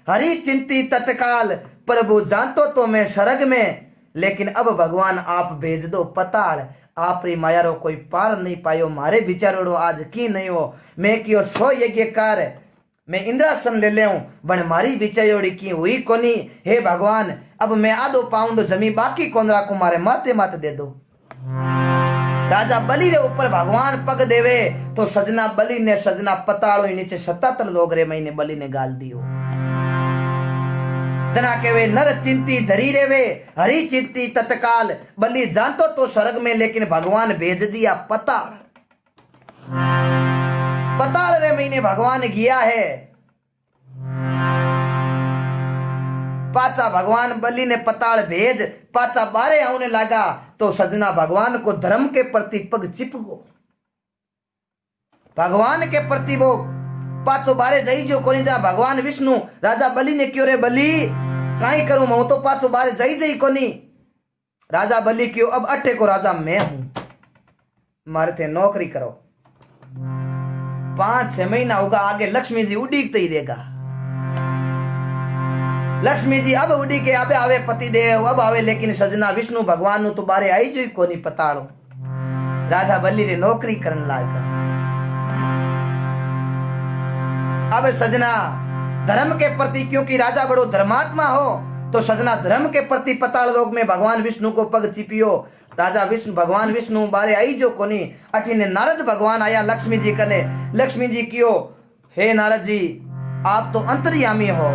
हरि चिंती तत्काल, प्रभु जानतो तो मैं स्वर्ग में, लेकिन अब भगवान आप भेज दो पताल। आप री माया रो कोई पार नहीं पायो, मारे विचारोड़ो आज की नहीं हो। मैं कियो 100 यज्ञ कार मैं इंद्रासन ले ले बन मारी बिचायोड़ी की हुई कोनी। हे भगवान अब मैं आधो पाउंड जमी बाकी कौन राखू, मारे माते माते दे दो। राजा बलि रे ऊपर भगवान पग देवे तो सजना बलि ने सजना पताड़ो नीचे 77 लोग रे महीने बलि ने गाल दियो। जना के वे नर चिंती धरी रे वे हरी चिंती तत्काल बलि जानतो तो स्वर्ग में लेकिन भगवान भेज दिया पताल। पताल रे महीने भगवान गया है। पाचा भगवान बलि ने पताल भेज पाचा बारे आने लगा तो सजना भगवान को धर्म के प्रति पग चिपको। भगवान के प्रति वो पाचो बारे जई जो कोनी जा भगवान विष्णु राजा बलि ने क्यों रे बलि काई करूं मैं तो पाचो बारे जई जई कोनी। राजा बलि क्यों अब अट्ठे को राजा मैं हूं मारे थे नौकरी करो। 5-6 महीना होगा आगे लक्ष्मी जी उड़ीकते ही रहेगा। लक्ष्मी जी अब उड़ी के अब आवे पति देव अब आवे लेकिन सजना विष्णु भगवान तो बारे आई जो कोनी पताड़ो। राजा बलि रे नौकरी करने लगा। अब सजना धर्म के प्रति क्योंकि राजा बड़ो धर्मात्मा हो तो सजना धर्म के प्रति पताल लोक में भगवान विष्णु को पग चिपियो। राजा विष्णु भगवान विष्णु बारे आई जो कोनी अठीने नारद भगवान आया लक्ष्मी जी कने। लक्ष्मी जी क्यों हे नारद जी आप तो अंतर्यामी हो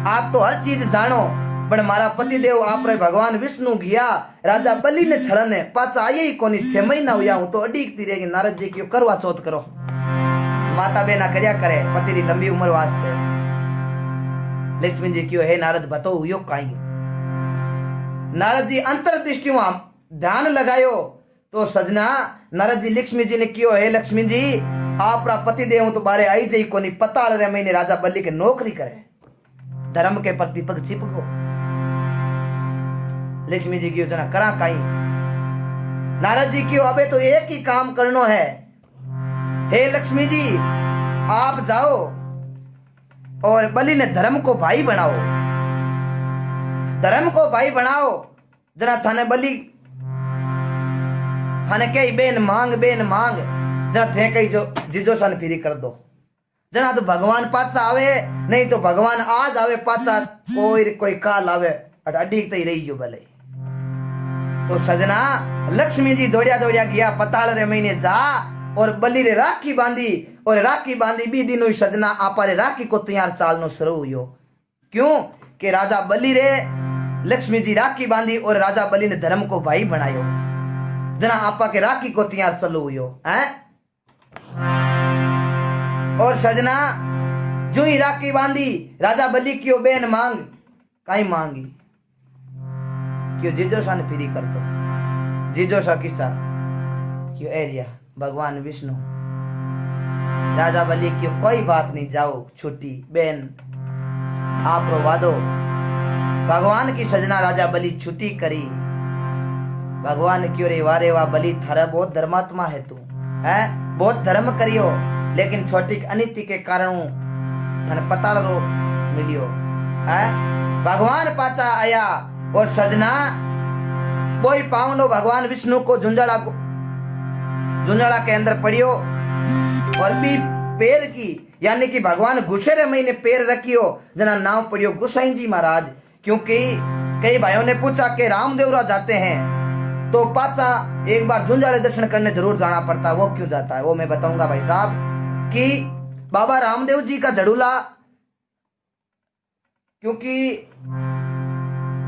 आप तो हर चीज जानो पर मारा पति देव आप रे भगवान विष्णु गया राजा बलि ने छड़ने पाचा आये ही कोनी 6 महीना हुआ हूं तो अडीकती रहेगी। नारद जी क्यों करवा चौथ करो माता बेना करया करे पति री लंबी उम्र वास्ते। लक्ष्मी जी क्यों हे नारद बताओ यो काई। नारद जी अंतर्दृष्टि ध्यान लगायो तो सजना नारद जी लक्ष्मी जी ने क्यों हे लक्ष्मी जी आप पति देव तो बारे आई जाई कोनी पताल रे महीने राजा बलि के नौकरी करे धर्म के प्रति पग चिपको। लक्ष्मी जी क्यों जना करा काई। नारद जी क्यों अबे तो एक ही काम करनो है हे लक्ष्मी जी आप जाओ और बलि ने धर्म को भाई बनाओ। धर्म को भाई बनाओ जना थाने बलि थाने कई बेन मांग जना थे कई जो जिजो सन फिरी कर दो। जना तो भगवान पाचा आवे नहीं तो भगवान आज आवे पाचा कोई काल आवे अडीक ही रही जो भले। तो सजना लक्ष्मी जी दौड़िया गया पताल रे महीने जा और बलि रे राखी बांधी और राखी बांधी 20 दिन हुई सजना आपा रे राखी को तैयार चालनो शुरू हुयो। क्यों कि राजा बलि रे लक्ष्मी जी राखी बांधी और राजा बलि ने धर्म को भाई बनायो जना आपा के राखी को तैयार चलो हुयो है। और सजना जो ही राखी बांधी राजा बलि क्यों बेन मांग काई मांगी क्यों जीजो सा ने फिरी कर दो। जीजो सा किसा क्यों एरिया भगवान विष्णु राजा बलि क्यों कोई बात नहीं जाओ छुट्टी बेन आप रो वादो। भगवान की सजना राजा बलि छुट्टी करी। भगवान क्यों रे वारे वाह बलि थारा बहुत धर्मात्मा है तू है बहुत धर्म करियो लेकिन छोटी अनिति के कारण थाने पताल रो मिलियो है। भगवान पाचा आया और सजना कोई पावनो भगवान विष्णु को झुंझाड़ा के अंदर पड़ियो और भी पैर की यानी कि भगवान गुस्से महीने पैर रखियो जना नाम पड़ियो गुसाई जी महाराज। क्योंकि कई भाइयों ने पूछा कि रामदेवरा जाते हैं तो पाचा एक बार झुंझाड़े दर्शन करने जरूर जाना पड़ता है। वो क्यों जाता है वो मैं बताऊंगा भाई साहब कि बाबा रामदेव जी का झड़ूला क्योंकि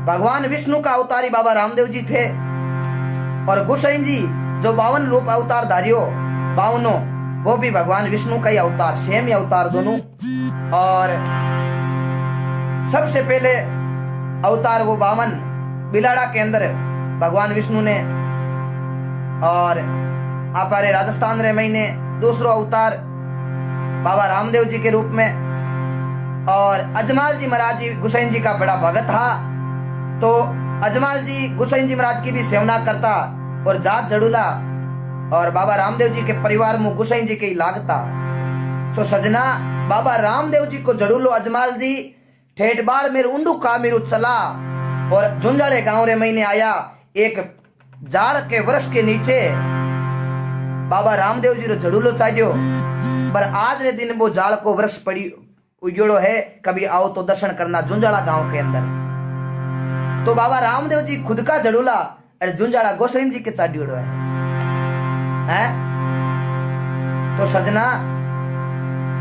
भगवान विष्णु का अवतारी बाबा रामदेव जी थे और गोसाई जी जो 52 रूप अवतार धारियो 52 वो भी भगवान विष्णु का ही अवतार सेम ही अवतार दोनों। और सबसे पहले अवतार वो 52 बिलाड़ा के अंदर भगवान विष्णु ने और आपारे राजस्थान रे महीने दूसरो अवतार बाबा रामदेव जी के रूप में। और अजमाल जी महाराज जी गुसाई जी का बड़ा भगत था तो अजमाल जी गुसाई जी महाराज की भी सेवना करता और जात जड़ूला और बाबा रामदेव जी के परिवार में गुसाई जी के ही लागता। सो सजना बाबा रामदेव जी को जड़ूलो अजमाल जी ठेठ बाड़ मेरे उंडू का मेरू चला और झुंझाड़े गांव रे महीने आया एक जाड़ के वृक्ष के नीचे बाबा रामदेव जी रो जड़ूलो चाड्यो पर आज रे दिन वो जाड़ को वृक्ष पड़ी उजड़ो है। कभी आओ तो दर्शन करना झुंझाड़ा गांव के अंदर। तो बाबा रामदेव जी खुद का जड़ूला और झुंझाड़ा गोसाई जी के चाड्योड़ो है। तो सजना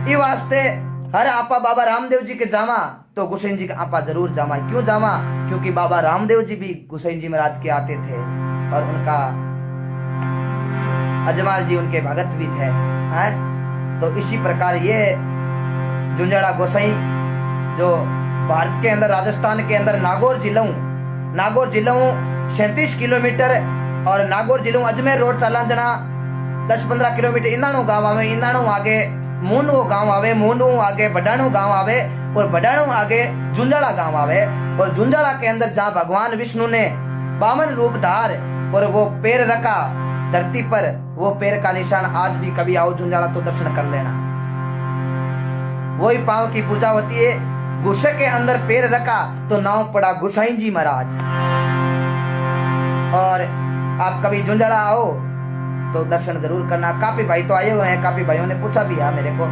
ई वास्ते हर आपा बाबा रामदेव जी के जामा तो गोसाई जी का आपा जरूर जावा। क्यों जावा? क्योंकि बाबा रामदेव जी भी गोसाई जी महाराज के आते थे और उनका अजमाल जी उनके भगत भी थे। हैं? तो इसी प्रकार ये जुंजाड़ा गोसाई जो भारत के अंदर राजस्थान के अंदर नागौर जिला 37 किलोमीटर और नागौर जिला अजमेर रोड चाला जना 10-15 किलोमीटर इंदाणो गांव आवे। इंदाणो आगे मूंडो गांव आवे, मूंडो आगे बडाणो गांव आवे और बडाणो आगे जुंजाड़ा गांव आवे। और जुंजाड़ा के अंदर जहां भगवान विष्णु ने 52 रूप धार और वो पैर रखा धरती पर, वो पैर का निशान आज भी कभी आओ जुंजाड़ा तो दर्शन कर लेना। वही पांव की पूजा होती है। गुस्से के अंदर पैर रखा तो नाम पड़ा गोसाई जी महाराज। और आप कभी जुंजाड़ा आओ तो दर्शन जरूर करना। काफी भाई तो आए हुए हैं, काफी भाइयों ने पूछा भी है मेरे को।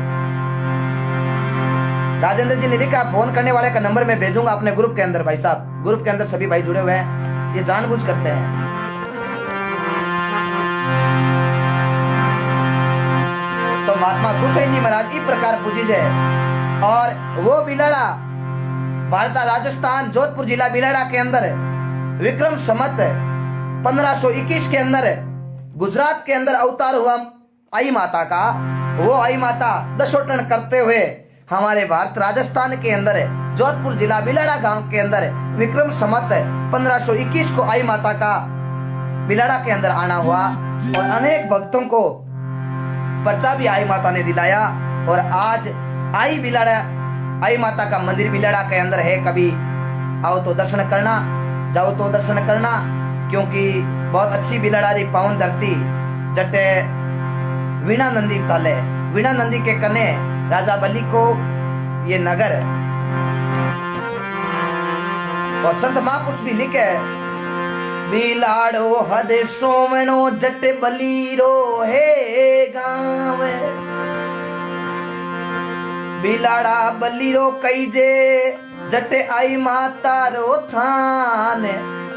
राजेंद्र जी ने लिखा फोन करने वाले का नंबर मैं भेजूंगा अपने ग्रुप के अंदर। भाई साहब ग्रुप के अंदर सभी भाई जुड़े हुए हैं, ये जानबूझ करते हैं। तो महात्मा गोसाई जी महाराज इस प्रकार पूजी जाए। और वो बिलाड़ा भारत राजस्थान जोधपुर जिला बिलाड़ा के अंदर विक्रम संवत 1521 के अंदर गुजरात के अंदर अवतार हुआ आई माता का। वो आई माता दशोटन करते हुए हमारे भारत राजस्थान के अंदर जोधपुर जिला बिलाड़ा गांव के अंदर विक्रम संवत 1521 को आई माता का बिलाड़ा के अंदर आना हुआ। और अनेक भक्तों को पर्चा भी आई माता ने दिलाया। और आज आई माता का मंदिर बिलाड़ा के अंदर है। कभी आओ तो दर्शन करना, जाओ तो दर्शन करना, क्योंकि बहुत अच्छी बिलाड़ा री पावन धरती जटे वीणा नंदी चाले। वीणा नंदी के कने राजा बलि को ये नगर। और संत महापुरुष भी लिखे बिलाड़ो हद सोमनो जट बलीरो हे गाँव। बिलाड़ा बलीरो कई जे जटे आई माता रो थान।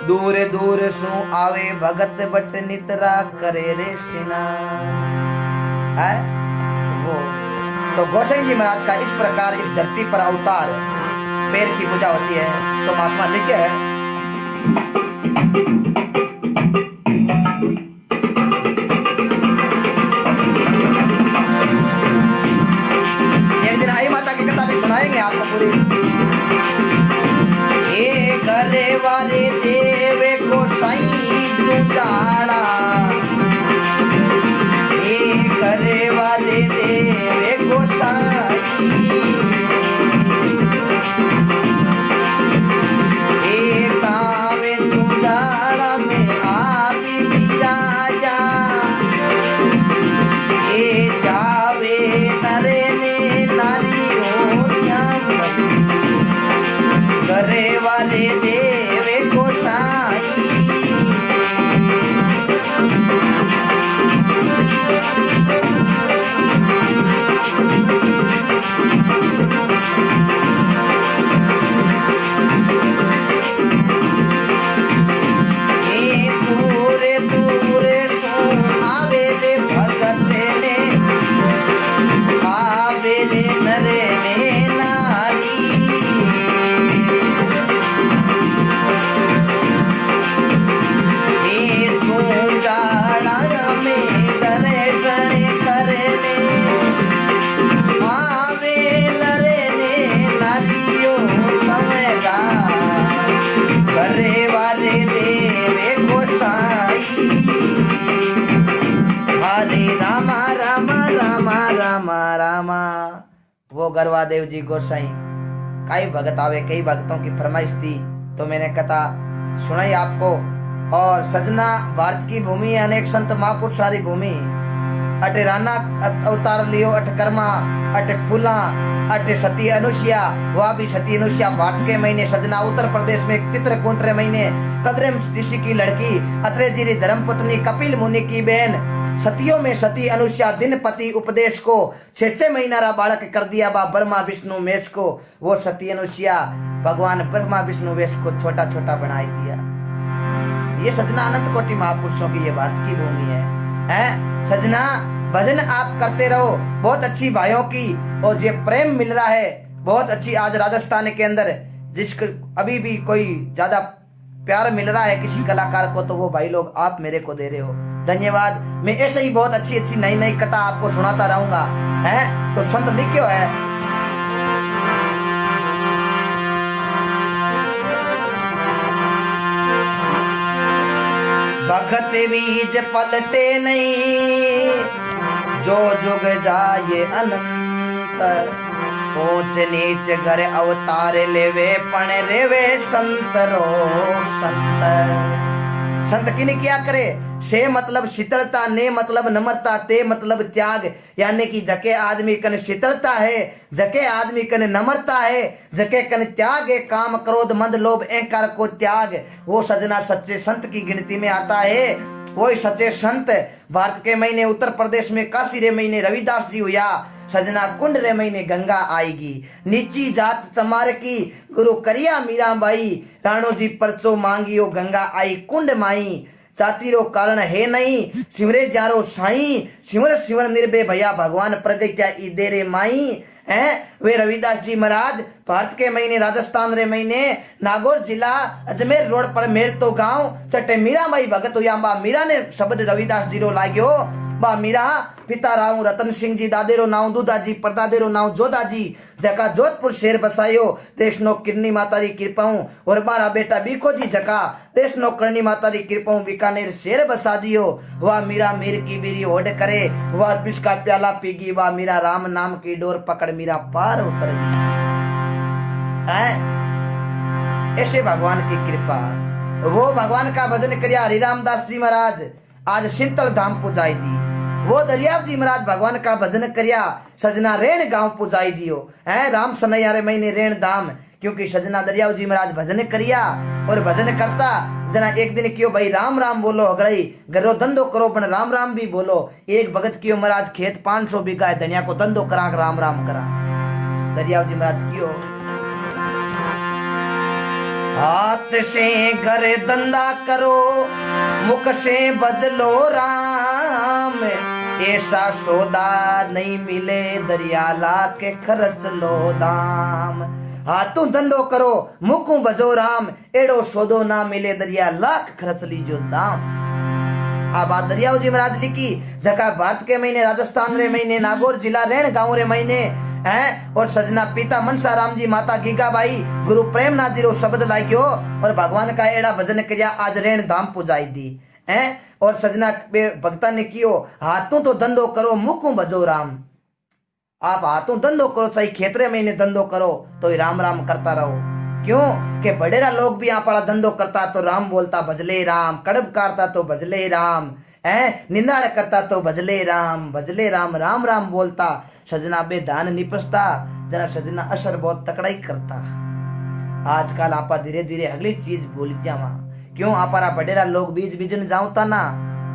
दूर दूर सु आवे भगत बट नितरा करे रे स्नान। है वो तो गोसाई जी महाराज का इस प्रकार इस धरती पर अवतार, पैर की पूजा होती है। तो महात्मा लिखे है एक दिन आई माता की कथा भी सुनाएंगे आपको पूरी। ए करे वाले देवे गोसाई जुंजाड़ा, ए करे वाले देवे गोसाई। ए कावे जुंजाड़ा में आप बिराजा, ए जावे नरे ने नारी हो करे वाले देवे गोसाई। दूरे दूरे सो आवे रे भगत ने, आवे रे नरे ने नारी। करे वाले देवे गोसाई। हरे रामा रामा रामा रामा रामा। वो गरवा देव जी गोसाई कई भगत आवे, कई भक्तों की फरमाइश थी तो मैंने कथा सुनाई आपको। और सजना भारत की भूमि है, अनेक संत महापुरुष सारी भूमि। अटे राना अवतार लियो, अट कर्मा, अटे फूला, अटे सती अनुसुईया। वह भी सती अनुसुईया भारत के महीने सजना उत्तर प्रदेश में चित्रकूट रे महीने कदरे ऋषि की लड़की, अत्रे जी री धर्मपत्नी कपिल मुनि की बहन सतियों में सती अनुसुईया दिन पति उपदेश को 6 महीना रा बालक कर दिया बा ब्रह्मा विष्णु मेष को। वो सती अनुसुईया भगवान ब्रह्मा विष्णु वेश को छोटा छोटा बना दिया। ये सजना अनंत कोटि महापुरुषों की ये भारत की भूमि है। सजना भजन आप करते रहो, बहुत अच्छी भाइयों की और ये प्रेम मिल रहा है बहुत अच्छी आज राजस्थान के अंदर जिसको अभी भी कोई ज्यादा प्यार मिल रहा है किसी कलाकार को, तो वो भाई लोग आप मेरे को दे रहे हो, धन्यवाद। मैं ऐसे ही बहुत अच्छी अच्छी नई नई कथा आपको सुनाता रहूंगा। है तो संत लिखियो है, भगत बीज पलटे नहीं, जो जुग जाए अनंत, ऊंच नीच घर अवतार लेवे, पण रेवे संत रो संत। संत किने क्या करे, से मतलब शीतलता, ने मतलब नम्रता, ते मतलब त्याग, यानी कि जके आदमी कन शीतलता है, जके आदमी कन नम्रता है, जके कन त्याग है, काम क्रोध मंद लोभ अहंकार को त्याग, वो सजना सच्चे संत की गिनती में आता है। वही सच्चे संत भारत के महीने उत्तर प्रदेश में काशी रे महीने रविदास जी हुआ, सजना कुंड रे महीने गंगा आएगी, नीची जात चमार की गुरु करिया मीरा बाई, राणो जी परचो मांगियो गंगा आई कुंड माई, जाति रो कारण है नहीं, सिमरे जारो साई, सिमर सिमर निर्भय भैया भगवान प्रगट्या ई दे रे माई। हैं वे रविदास जी महाराज भारत के महीने राजस्थान रे महीने नागौर जिला अजमेर रोड पर मेर तो गांव चटे मीरा माई भगत हुआ, बा मीरा ने शब्द रविदास जी रो लाग्यो, बा मीरा पिता राव रतन सिंह जी, दादेरो नाव दूधाजी, परदादेरो नाव जोधाजी, जका जोधपुर शहर बसायो, देश नो किरनी माता री कृपाऊं, और बारा बेटा बीको जी जका देश नो करनी माता री कृपाऊं बीकानेर शहर बसा दियो। वह मीरा मीर की बीरी ओढ़ करे, वह विष का प्याला पीगी, वह मीरा राम नाम की डोर पकड़ मीरा पार उतर गई। ऐसे भगवान की कृपा, वो भगवान का भजन करिया हरिराम दास जी महाराज आज शीतल धाम पुजाई दी, वो दरियाव जी महाराज भगवान का भजन करिया सजना रेण गांव पुजाई दियो। है राम सनैया रे महीने रेण धाम, क्योंकि सजना दरियाव जी महाराज भजन करिया, और भजन करता जना एक दिन क्यों भाई राम राम बोलो हगड़ई, घरो धंधो करो पण राम राम भी बोलो। एक भगत क्यों महाराज खेत 500 बीघा है, धनिया को धंधो करा राम राम करा, दरियाव जी महाराज क्यों हाथ से घर धंधा करो, मुख से बजलो राम, ऐसा सौदा नहीं मिले दरियाला के खर्च लो दाम। हाथों धंधो करो मुखों बजो राम, एड़ो सौदो ना मिले दरिया लाख खर्च लीजो दाम। आ बात दरियाव जी महाराज लिखी जका भारत के महीने राजस्थान रे महीने नागौर जिला रेण गांव रे महीने हैं, और सजना पिता मनसा राम जी माता गीगाबाई गुरु प्रेमनाथ जी रो शब्द लाग्यो, और भगवान का एड़ा भजन करिया आज रेण धाम पुजाई दी हैं। और सजना भक्ता ने कियो हाथों तो धंधो करो मुखों बजो राम, आप हाथों धंधो करो चाहे खेतरे महीने धंधो करो तो राम राम करता रहो। क्यों के बड़ेरा लोग भी आप वाला धंधो करता तो राम बोलता भजले राम, कड़ब काटता तो भजले राम, है निंदाड़ करता तो भजले राम राम राम बोलता, सजना बेदान निपसता, जना सजना असर बहुत तकड़ा ही करता। आजकल आपा धीरे धीरे अगली चीज भूल जावा, क्यों आपारा बडेरा लोग बीज बीजन जाऊता ना,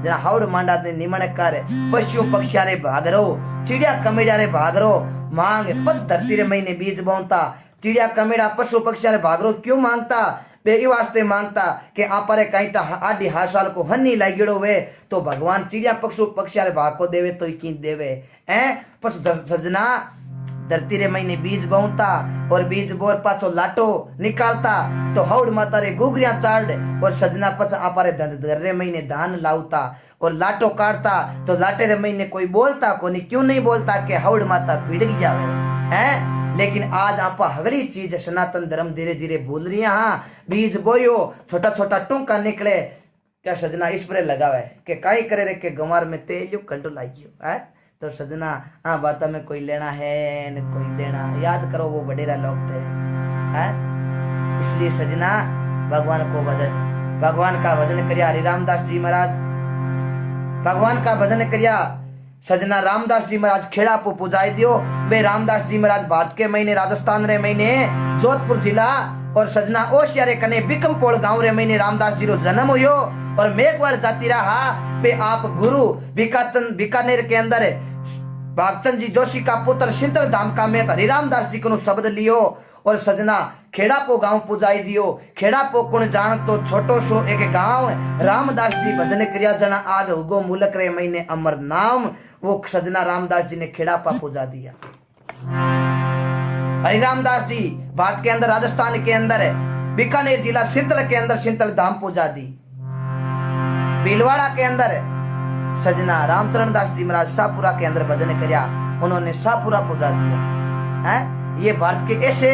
जना हाउड मांडा ने निमण कर, पशु पक्षिया रे भाग रो, चिड़िया कमेड़ा रे भाग रो, मांग पस धरती रे महीने बीज बोता, चिड़िया कमेड़ा पशु पक्षिया रे भाग रो, क्यों मांगता बे वास्ते मांगता कि आपारे कहीं ता आधी हार साल को हन्नी लागिड़ो वे, तो भगवान चिड़िया पशु पक्षिया रे भाग को देवे तो की देवे हैं। पस सजना धरती रे महीने बीज बोता, और बीज बोर पाछो लाटो निकालता तो हौड़ माता रे गुगरिया चाड़, और सजना पछ आपारे घर रे महीने धान लाउता, और लाटो काटता तो लाटे रे महीने कोई बोलता कोनी, क्यों नहीं बोलता कि हौड़ माता भिड़क जावे हैं। लेकिन आज आप हगड़ी चीज सनातन धर्म धीरे धीरे भूल रही है। हाँ बीज बोयो छोटा छोटा टूंका निकले, क्या सजना इस पर लगावे के काई करे रे के गंवार में तेल कल्टो लागियो है, तो सजना हाँ बाता में कोई लेना है न कोई देना, याद करो वो बडेरा लोग थे है। इसलिए सजना भगवान को भजन, भगवान का भजन करिया हरिरामदास जी महाराज, भगवान का भजन करिया सजना रामदास जी महाराज खेड़ा को पुजाई दियो। बे रामदास जी महाराज भारत के महीने राजस्थान रे महीने जोधपुर जिला और सजना ओशिया रे कने बिकमपोल गांव रे महीने रामदास जी रो जन्म हुयो, और मेघवाल जाति रहा बे आप गुरु बीकानेर के अंदर भागचंद जी जोशी का पुत्र शीतल धाम का में हरिरामदास जी को शब्द लियो, और सजना खेड़ा को गांव पुजाई दियो। खेड़ा को कुण जान तो छोटो सो एक गांव, रामदास जी भजन क्रिया जना आग उगो मुलक रे महीने अमर नाम, वो सजना रामदास जी ने खेड़ा पा पुजा दिया। हरिराम दास जी भारत के अंदर राजस्थान के अंदर बीकानेर जिला सिंतल के अंदर सिंतल धाम पूजा दी। भीलवाड़ा के अंदर सजना रामचरण दास जी महाराज शाहपुरा के अंदर भजन करया, उन्होंने शाहपुरा पूजा दिया है। ये भारत के ऐसे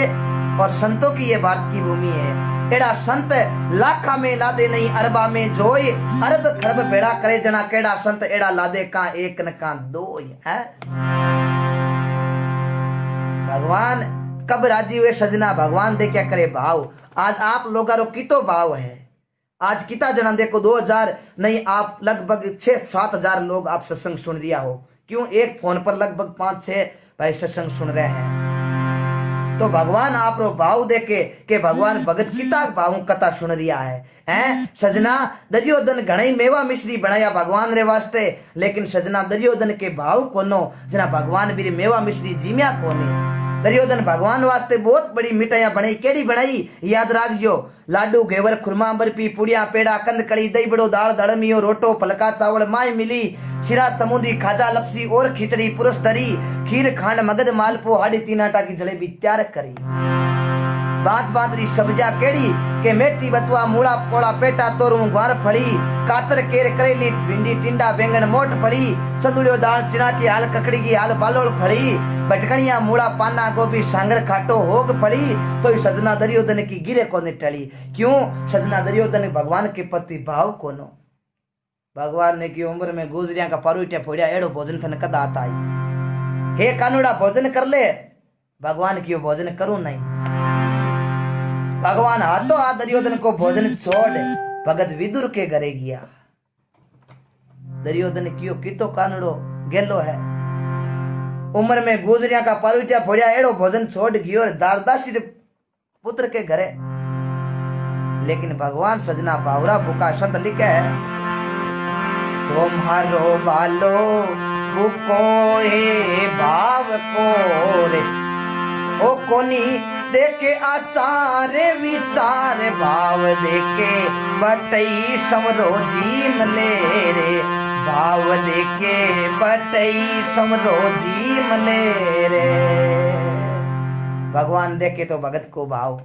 और संतों की ये भारत की भूमि है। एड़ा संत लाखा में लादे नहीं अरबा में जोय, अरब खरब बेड़ा करे जना केड़ा संत एड़ा लादे का एक न का दो है। भगवान कब राजी हुए सजना, भगवान दे क्या करे भाव। आज आप लोगारो कितो भाव है, आज कितना जना देखो 2000 नहीं आप लगभग 6-7 हजार लोग आप सत्संग सुन रिया हो। क्यों? एक फोन पर लगभग 5-6 भाई सत्संग सुन रहे हैं। तो भगवान आप रो भाव देके के भगवान भगत किता भाव कथा सुन रिया है सजना। दुर्योधन घणे मेवा मिश्री बनाया भगवान रे वास्ते, लेकिन सजना दुर्योधन के भाव कोनो जना भगवान भी मेवा मिश्री जीम्या कोने। दुर्योधन भगवान वास्ते बहुत बड़ी मिठाइयां बनाई, केड़ी बनाई याद राखजो। लाडू घेवर खुरमा बर्फी पुड़िया पेड़ा कंद कड़ी दही बड़ो दाल दड़मियो रोटो फलका चावल माय मिली शिरा समुदी खाजा लपसी और खिचड़ी पुरुष तरी खीर खांड मगध मालपो हाड़ी तीन आटा की जलेबी तैयार करी। बात बात री सब्जियां केड़ी के मेथी बतुआ मूला कोड़ा पेटा तोरू ग्वार फड़ी काचर केर करेली भिंडी टिंडा बैंगन मोट फड़ी चंदुलियो दाल चिना की हाल ककड़ी की हाल बालोल फड़ी भटकनिया मूला पाना गोभी सांगर खाटो होग फड़ी। तो सजना दुर्योधन की गिरे को टली। क्यों? सजना दुर्योधन भगवान के प्रति भाव कोनो। भगवान ने की उम्र में गुजरिया का पारूटिया फोड़िया एड़ो भोजन थन कदा आता आई। हे कानूड़ा भोजन कर ले, भगवान की भोजन करूं नहीं। भगवान हाथों हाथ दुर्योधन को भोजन छोड़ भगत विदुर के घरे गया। दुर्योधन कियो कितो कानूड़ो गेलो है, उम्र में गुजरिया का पारूटिया फोड़िया एड़ो भोजन छोड़ गयो दारदासी पुत्र के घरे। लेकिन भगवान सजना बावरा भूखा संत लिखे है तुम्हारो बालो भूको हे भाव को रे ओ कोनी देखे आचार विचार भाव देखे बटई समरो जीम ले रे भाव देखे बटई समरो जीम ले रे। भगवान देखे तो भगत को भाव,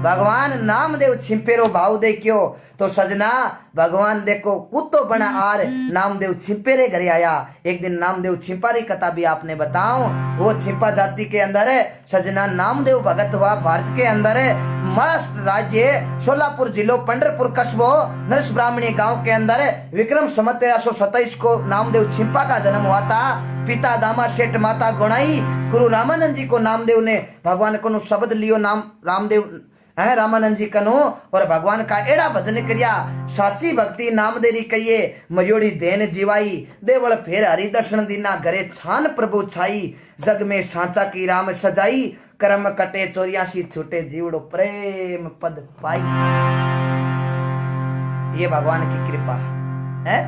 भगवान नामदेव छिंपेरो भाव दे क्यों। तो सजना भगवान देखो कुत्तो बना आर नामदेव छिंपेरे घरे आया। एक दिन नामदेव छिंपारी कथा भी आपने बताऊं। वो छिंपा जाति के अंदर सजना नामदेव भगत हुआ भारत के अंदर महाराष्ट्र राज्य सोलापुर जिलो पंडरपुर कस्बो नरस ब्राह्मणी गांव के अंदर विक्रम संवत 1327 को नामदेव छिंपा का जन्म हुआ था। पिता दामा सेठ माता गुणाई गुरु रामानंद जी को नामदेव ने भगवान को शब्द लियो नाम रामदेव है रामानंद जी कनो और भगवान का एड़ा भजन करिया। साची भक्ति नामदेरी कहिए मरियोड़ी देन जीवाई देवल फेर हरि दर्शन दीना घरे छान प्रभु छाई जग में सांचा की राम सजाई कर्म कटे 84 छूटे जीवड़ो प्रेम पद पाई। ये भगवान की कृपा है,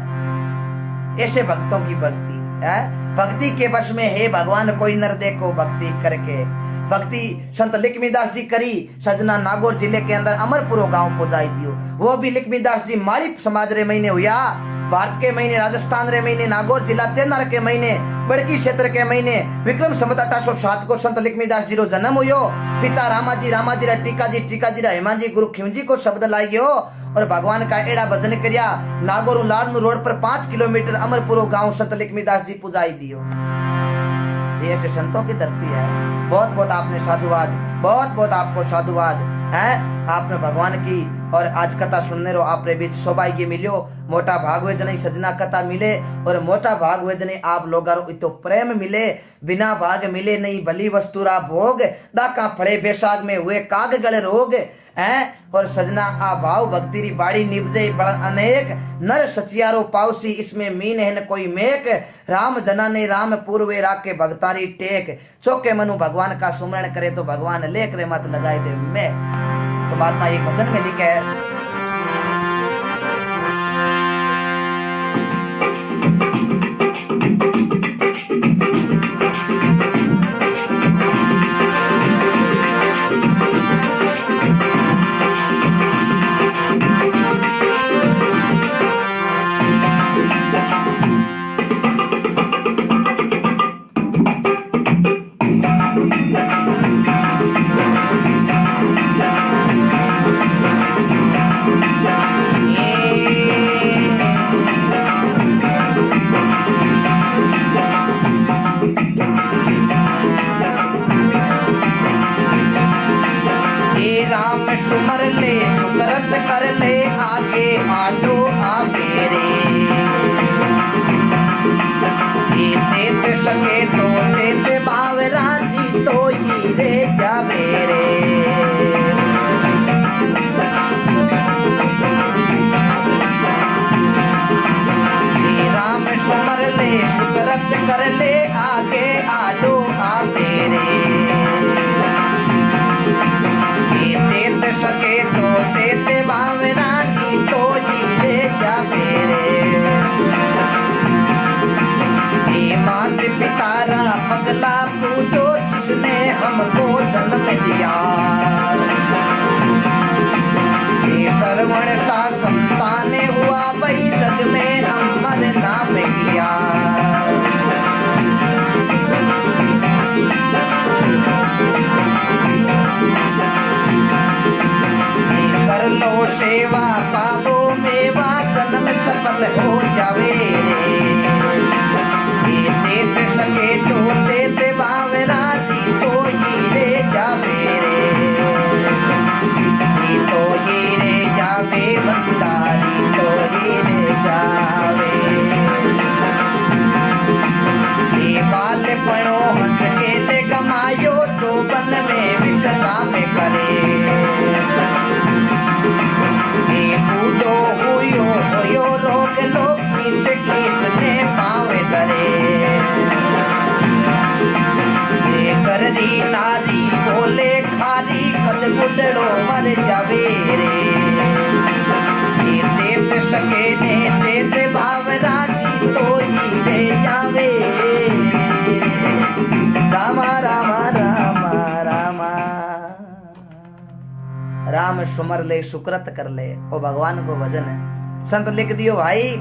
ऐसे भक्तों की भक्ति है। भक्ति के वश में हे भगवान कोई नर देखो भक्ति करके। भक्ति संत लक्ष्मीदास जी करी सजना नागौर जिले के अंदर अमरपुरो गांव पहुंचाई दियो। वो भी लक्ष्मीदास जी माली समाज रे महीने हुआ, भारत के महीने राजस्थान रे महीने नागौर जिला चेनार के महीने बड़की क्षेत्र के महीने विक्रम संवत 1807 को संत लक्ष्मीदास जी रो जन्म हुयो। पिता रामाजी रा टीका जी रा हेमान जी गुरु खिमजी को शब्द लाई गयो और भगवान का एड़ा भजन करिया। नागौर लाडनू रोड पर 5 किलोमीटर अमरपुरो गांव संत लक्ष्मीदास जी पुजाई दियो। ये ऐसे संतों की धरती है। बहुत बहुत आपने साधुवाद, बहुत बहुत आपको साधुवाद है। आपने भगवान की और आज कथा सुनने रो आप बीच सौभाग्य मिलियो। मोटा भाग हुए जने सजना कथा मिले और मोटा भाग हुए जने आप लोगारो इतो प्रेम मिले। बिना भाग मिले नहीं भली वस्तुरा भोग डाका फड़े बेसाग में हुए काग गले रोग है। और सजना आ भाव भक्ति री बाड़ी निभजे अनेक नर सचियारो पाउसी इसमें मीन है न कोई मेक। राम जना ने राम पूर्वे राके भगतारी टेक चौके मनु भगवान का सुमरण करे तो भगवान लेख रे मत लगाए दे मैं। तो महात्मा एक भजन में लिखे है सके तो चेत बावरा जी तो हीरे जावे रे। राम सुमर ले सुकरत कर ले आगे आडो आवे रे। चेत सके तो चेत बावरा जी तो हीरे जावे रे। मात पितारा पगला पूजो जिसने हमको जन्म दिया। श्रवण सा संतान हुआ भाई जग में अमर नाम किया। कर लो सेवा पावो मेवा जन्म सफल हो जावे रे। चेत सके तो चेत बावरा जी तो हीरे जावे रे। तो हीरे जावे बंदारी तो हीरे जावे। बाल पड़ो हंस के ले गमायो चौबन में विश्राम करे। बूढ़ो हुयो रोग लो खींच खींचने पावे दरे। कररी नारी बोले खारी कद बुढ़ड़ो मर जावे रे। चेत सके ने चेत भावरा जी तो हीरे जावे। रामा रामा रामा रामा राम सुमर ले सुकृत कर ले। ओ भगवान को भजन है। संत लिख दियो भाई,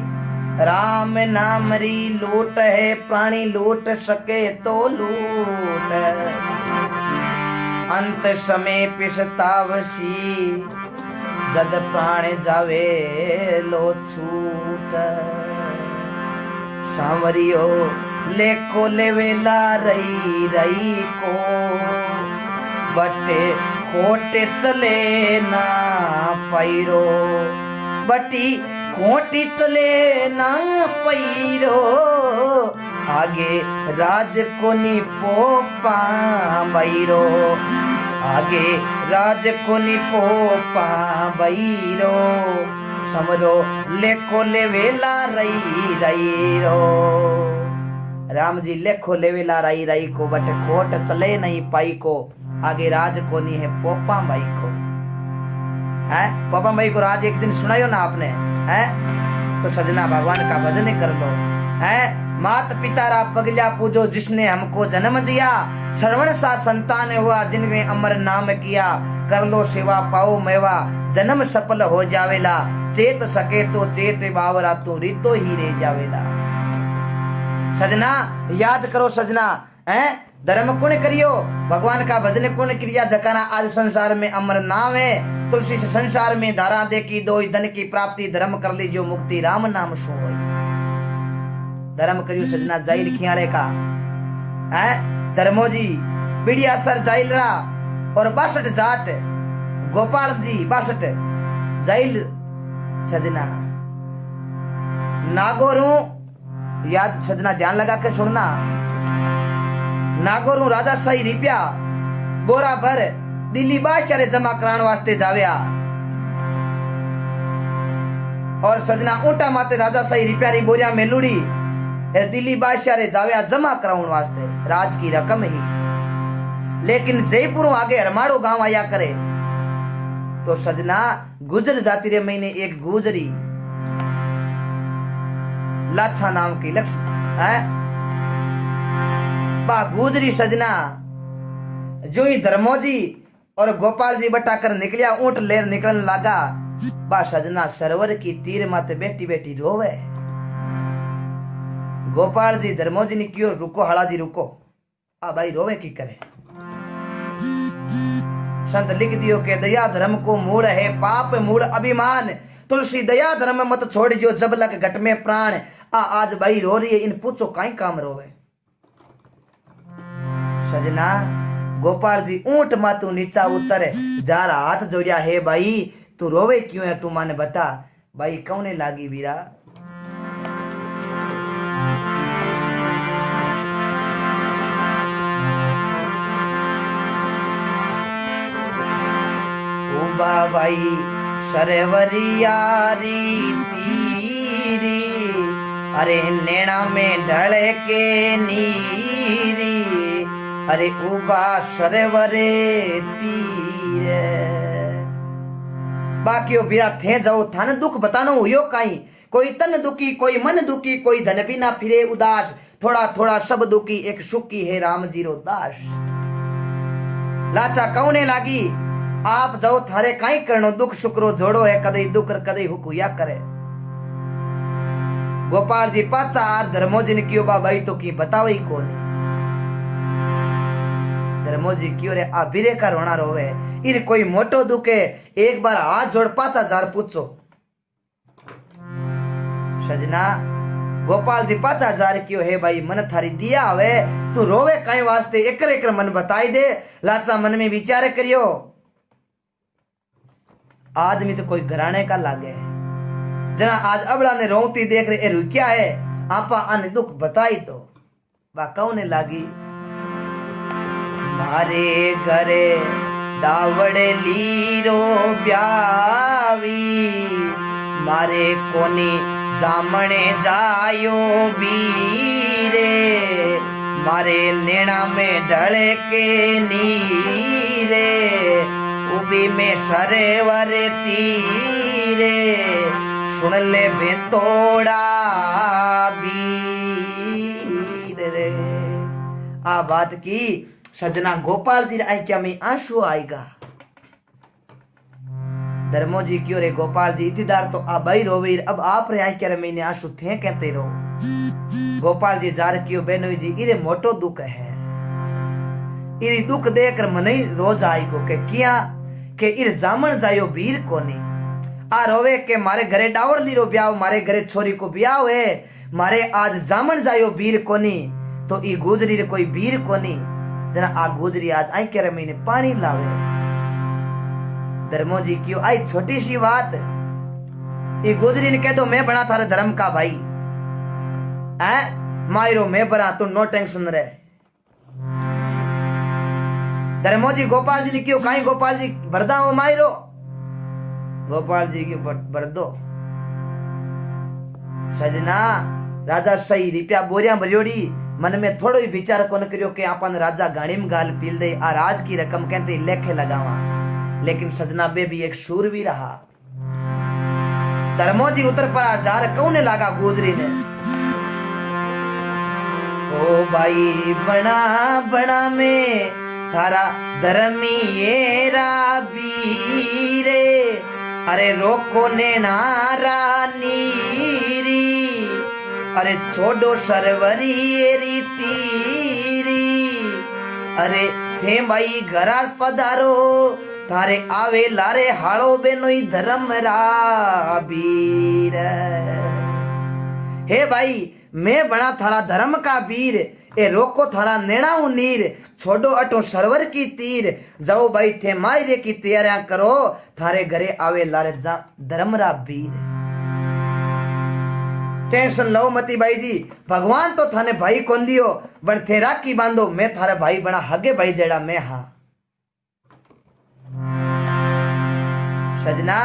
राम नाम री लूट है प्राणी लूट सके तो लूट। अंत समय पिसतावसी जद प्राण जावे लो छूट। सांवरियो लेखो लेवेला रही रही को बटे खोटे चले ना पैरो। बटी खोटी चले ना पैरो आगे राज कोनी पोपा बैरो। आगे राज कोनी पोपा बैरो समरो लेखो लेवेला रही रही रो। राम जी लेखो लेवेला रही रही को बट खोट चले नहीं पाई को आगे राज कोनी है पोपा भाई को। है पोपा भाई को राज एक दिन सुनायो ना आपने है। तो सजना भगवान का भजन कर लो है। मात पिता रा पगल्या पूजो जिसने हमको जन्म दिया। श्रवण सा संतान हुआ जिनमें अमर नाम किया। कर लो सेवा पाओ मेवा जन्म सफल हो जावेला। चेत सके तो चेत बावरा तू रीतो ही रह जावेला। सजना याद करो सजना है। धर्म कुण करियो भगवान का भजन कुण क्रिया जकाना आज संसार में अमर नाम है। तुलसी से संसार में धारा देखी दो धन की प्राप्ति। धर्म कर ली जो मुक्ति राम नाम सो होई। धर्म करियो सजना जाइल खियाले का है। धर्मो जी बिड़िया सर जाइल रा और 62 जाट गोपाल जी 62 जाइल सजना नागोरू। याद सजना ध्यान लगा के सुनना। नागोरू राजा सही रिप्या बोरा भर दिल्ली बादशाह जमा कराने वास्ते जाव्या। और सजना ऊंटा माते राजा सही रिप्या री बोरिया मेलुड़ी दिल्ली बादशाह रे जाव्या जमा कराउन वास्ते राज की रकम ही। लेकिन जयपुर आगे हरमाड़ो गांव आया करे तो सजना गुजर जाती रे महीने एक गुजरी लाछा नाम की लक्ष्य है। बा गुजरी सजना जो ही धर्मोजी और गोपाल जी बटाकर निकलिया ऊंट लेर निकलने लगा। बा सजना सरोवर की तीर माते बैठी बैठी रोवे। गोपाल जी धर्मोजी ने क्यों रुको हला जी रुको आ भाई रोवे की करे। संत लिख दियो के दया धर्म को मूल है पाप मूल अभिमान। तुलसी दया धर्म मत छोड़ जो जब लग घट में प्राण। आज भाई रो रही है इन पूछो काई काम रोवे। सजना गोपाल जी ऊंट मातू नीचा उतर जा रहा हाथ जोड़िया है भाई तू रोवे क्यों है तू माने बता। भाई कौने लागी वीरा भाई सरवरियारी तीरी, अरे नैना में ढल के नीरी, अरे उबा सरवरे तीरे। बाकियो बिरा थे जाओ थाने दुख बतानो हुयो काई, कोई तन दुखी कोई मन दुखी, कोई धन भी ना फिरे उदास, थोड़ा थोड़ा सब दुखी एक सुखी है राम जीरो दास। लाचा कौने लागी आप जाओ थारे काई करनो, दुख शुक्रो जोड़ो है कदई दुख कदई हुकुया करे। गोपाल जी पाचा आर धर्मोजी ने कियो बाबाई तो की बतावई कोनी। धर्मोजी क्यों रे आ बिरे का रोना रोवे, इर कोई मोटो दुखे एक बार हाथ जोड़ 5000 पूछो। सजना गोपाल जी 5000 क्यों है भाई, मन थारी दिया हवे तू रोवे काई वास्ते, एक एक मन बताई दे। लाचा मन में विचार करियो, आदमी तो कोई घराने का लागे जना आज अबड़ा ने रोती देख रहे रुकिया है, आपा आने दुख बताई तो बा कौने लागी। मारे घरे दावड़े लीरो ब्यावी, मारे कोनी जामणे जायो बीरे, मारे नैना में ढले के नीरे, उबी में सरेवर तीरे, सुन ले भेतोड़ा बीर रे। आ बात की सजना गोपाल जी आई क्या में आंसू आएगा। धर्मोजी क्यों रे गोपाल जी इतदार तो आबाई रोवीर, अब आप रे आई क्या रे मैंने आंसू थे कहते रो। गोपाल जी जार क्यों बेनोई जी इरे मोटो दुख है, इरी दुख देकर मन ही रोज आई को के किया के इर जामन जायो वीर कोनी। आ रोवे के मारे घरे डावड़ लीरो ब्याव, मारे घरे छोरी को ब्याव है, मारे आज जामन जायो वीर कोनी, तो ई गुजरी रे कोई वीर कोनी जना आ गुजरी आज आई के महीने पानी लावे। धर्मोजी क्यों आई छोटी सी बात, ये गुजरी ने कह दो मैं बना थारे धर्म का भाई है, मायरो मैं बना तू नो टेंशन रहे। धर्मोजी गोपाल जी ने क्यों कहीं गोपाल जी भरदा हो मायरो, गोपाल जी की भर दो। सजना राजा सही रिपया बोरिया भरियोड़ी, मन में थोड़ो ही विचार कोन करियो के अपन राजा गाड़ी में गाल पील दे, आ राज की रकम कहते लेखे लगावा। लेकिन सजना बे भी एक शूर भी रहा। धर्मोजी उतर पर जार कौने लागा गुजरी ने, ओ भाई बना बना में थारा धर्मी ये बीरे, अरे रोको ने नारा नीरी, अरे छोड़ो सरवरी एरी तीरी, अरे थे भाई घरा पधारो थारे आवे लारे हाड़ो बेनोई धर्म वीर। हे भाई मैं बना थारा धर्म का वीर, ए रोको थारा नैना नीर, छोड़ो अटो सरवर की तीर, जाओ भाई थे मायरे की तैयारियां करो, थारे घरे आवे लारे धर्मरा वीर। टेंशन लो मती भाई जी, भगवान तो थाने भाई कौन दियो, बन थे राखी बांधो, मैं थारा भाई बना हगे भाई जेड़ा मैं हाँ। सजना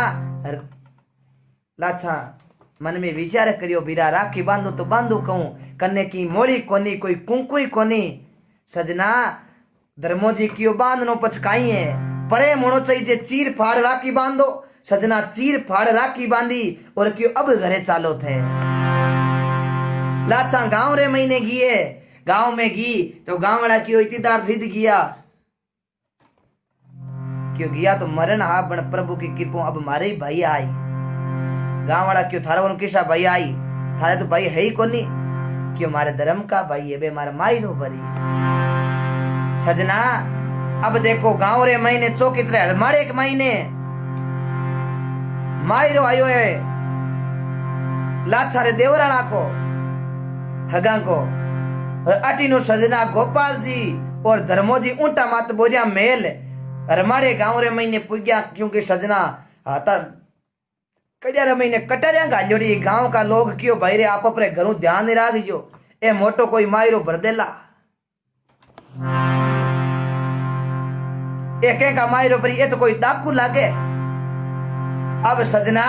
लाछा मन में विचार करियो, बीरा राखी बांधो तो बांधो कहूं, कन्ने की मोड़ी कोनी कोई कुंकुई कोनी। सजना धर्मोजी क्यों बांधनो पचकाई है, परे मोनो चाहिए चीर फाड़ राखी बांधो। सजना चीर फाड़ राखी बांधी और क्यों अब घरे चालो थे। लाचा गांव रे महीने गिए, गांव में गी तो गांव वाला क्यों इतदार सिद्ध किया, क्यों गया तो मरण हा बन प्रभु की कृपा अब मारे ही भाई आई। गांव वाला क्यों थारा उन किसा भाई आई, थारे तो भाई है ही कोनी, क्यों मारे धर्म का भाई है बे मारे माई नो भरी। सजना अब देखो गांव रे महीने चौकी तरह हमारे एक महीने मायरो आयो है, लाचारे देवराणा को हगा को, और अटीनो सजना गोपाल जी और धर्मोजी ऊंटा मात बोरिया मेल रमाड़े गांव रे महीने पुग्या, क्योंकि सजना आता कड़िया रे महीने कटारिया गालियोड़ी। गांव का लोग क्यों भाई रे आप अपने घरों ध्यान राखजो, ए मोटो कोई मायरो भर देला, एक का मायरो पर ये तो कोई डाकू लागे। अब सजना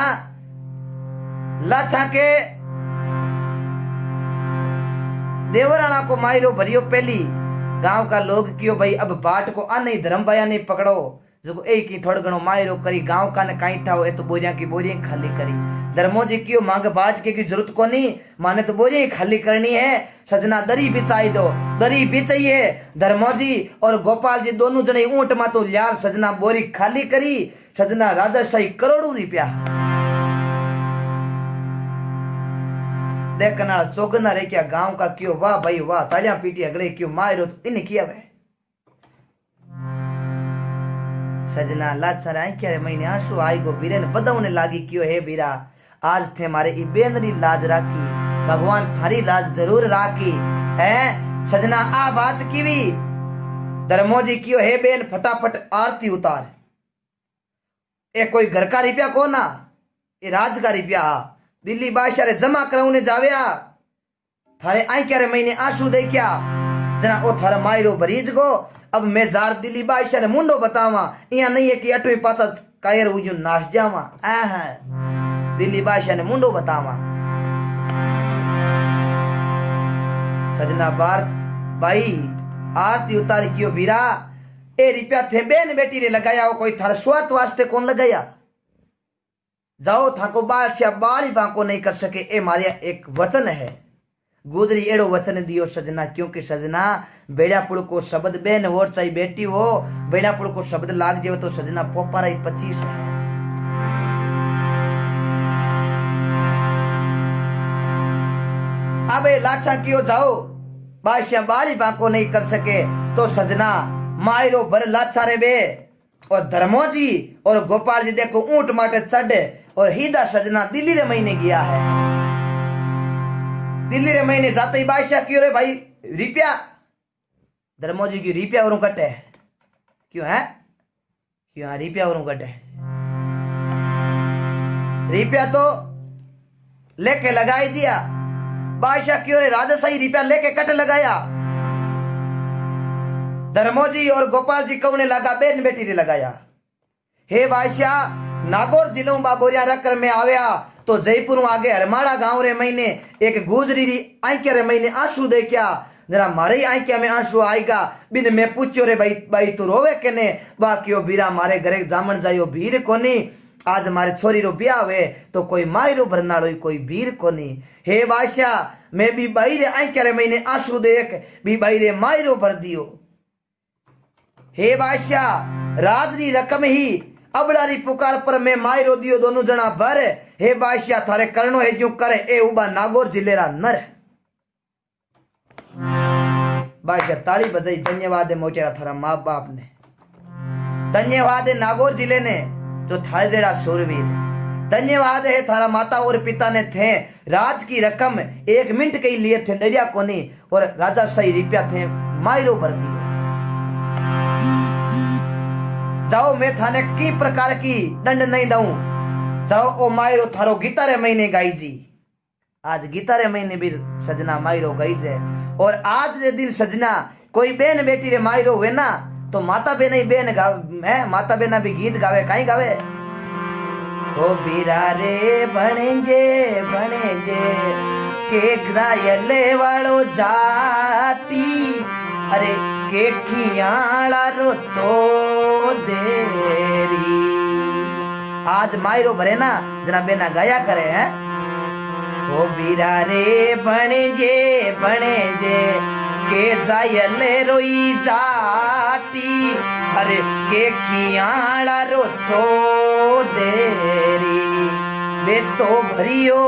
लाछा के देवराणा को मायरो भरियो पहली गांव का लोग क्यों भाई अब बाट को आ नहीं धर्म भाया नहीं पकड़ो जो एक ही थोड़ गणो मायरो करी गांव का ने काई ठाओ ए तो बोरिया की बोरियां खाली करी धर्मो जी क्यों मांग बाट के की जरूरत को नहीं माने तो बोरियां खाली करनी है सजना दरी बिछाई दो दरी बिछाई है धर्मो जी और गोपाल जी दोनों जने ऊंट मा तो यार सजना बोरी खाली करी सजना राजशाही करोड़ों रुपया देखना चौगना रे क्या गांव का क्यों वाह भाई वाह तालियां पीटी अगले क्यों मायरो तो इन किया वे सजना लाचार क्या रे महीने आंसू आई गो बीरे ने बदौने लागी क्यों है बीरा आज थे मारे ई बेनरी लाज राखी भगवान थारी लाज जरूर राखी है सजना आ बात की भी धर्मोजी क्यों है बेन फटाफट आरती उतार ए कोई घर का रुपया को ना ये राज का रुपया दिल्ली बादशाह रे जमा कराउने जाव्या थारे आई क्या रे महीने आंसू दे क्या जना ओ थारा मायरो भरीज गो अब मैं जार दिल्ली बादशाह रे मुंडो बतावा इया नहीं है कि अटवे पासा कायर हुजू नाश जावा दिल्ली बादशाह ने मुंडो बतावा सजना बार भाई आरती उतारी क्यों बीरा ए रुपया थे बेन बेटी रे लगाया हो कोई थारा स्वार्थ वास्ते कौन लगाया जाओ थाको बादशाह बाली बांको नहीं कर सके ए मारिया एक वचन है गुदरी एड़ो वचन दियो सजना क्योंकि सजना बेड़ापुर को शब्द बेन और चाहे बेटी हो बेड़ापुर को शब्द लाग जाए तो सजना पोपारा 25 है अबे लाचा क्यों जाओ बादशाह बाली बांको नहीं कर सके तो सजना मायरो भर लाचा रे बे और धर्मोजी और गोपाल जी देखो ऊंट माटे चढ़े और हिदा सजना दिल्ली रे महीने गया है दिल्ली रे महीने जाते ही बादशाह क्यों रे भाई रुपया धर्मोजी की रुपया और कटे क्यों है क्यों रुपया और कटे रुपया तो लेके लगाई दिया बादशाह क्यों रे राजशाही रुपया लेके कट लगाया धर्मोजी और गोपाल जी कौने लगा बेन बेटी ने लगाया हे बादशाह नागौर जिलों बाबोरिया रकर में आव्या तो जयपुर आगे हरमाड़ा गांव रे महीने एक गुजरी री आंख्या रे महीने आंसू दे क्या जरा मारे आंख्या में आंसू आएगा बिन मैं पूछो रे भाई भाई तू रोवे केने बाकियो बीरा मारे घरे जामन जायो भीर कोनी आज मारे छोरी रो ब्याह हुए तो कोई मायरो भरनाड़ो कोई भीर कोनी हे बादशाह मैं भी भाई रे आंख्या रे महीने आंसू देख भी भाई रे मायरो भर दियो हे बादशाह राजरी रकम ही अबलारी पुकार पर मैं मायरो दियो दोनों जना भर हे बादशाह थारे करनो है जो करे ए उबा नागौर जिले रा नर बादशाह ताली बजाई धन्यवाद है मोटेरा थारा माँ बाप ने धन्यवाद है नागौर जिले ने जो थारे जेड़ा सूरवीर धन्यवाद है थारा माता और पिता ने थे राज की रकम 1 मिनट के लिए थे दरिया कोनी और राजा सही रुपया थे मायरो भर दियो जाओ मैं थाने की प्रकार की दंड नहीं दूं जाओ ओ मायरो थारो गीता रे महीने गाई जी आज गीता रे महीने भी सजना मायरो गई जे और आज रे दिन सजना कोई बेन बेटी रे मायरो हुए ना तो माता बेन ही बेन गावे है माता बेना भी गीत गावे काई गावे ओ बीरा रे भणेजे के गायले वालो जाती अरे के खियाला रो चोदेरी आज मायरो भरे ना जना बेना गाया करे हैं ओ बीरा रे भणेजे के जायले रोई जाती अरे के खियाला रो चोदेरी बे तो भरियो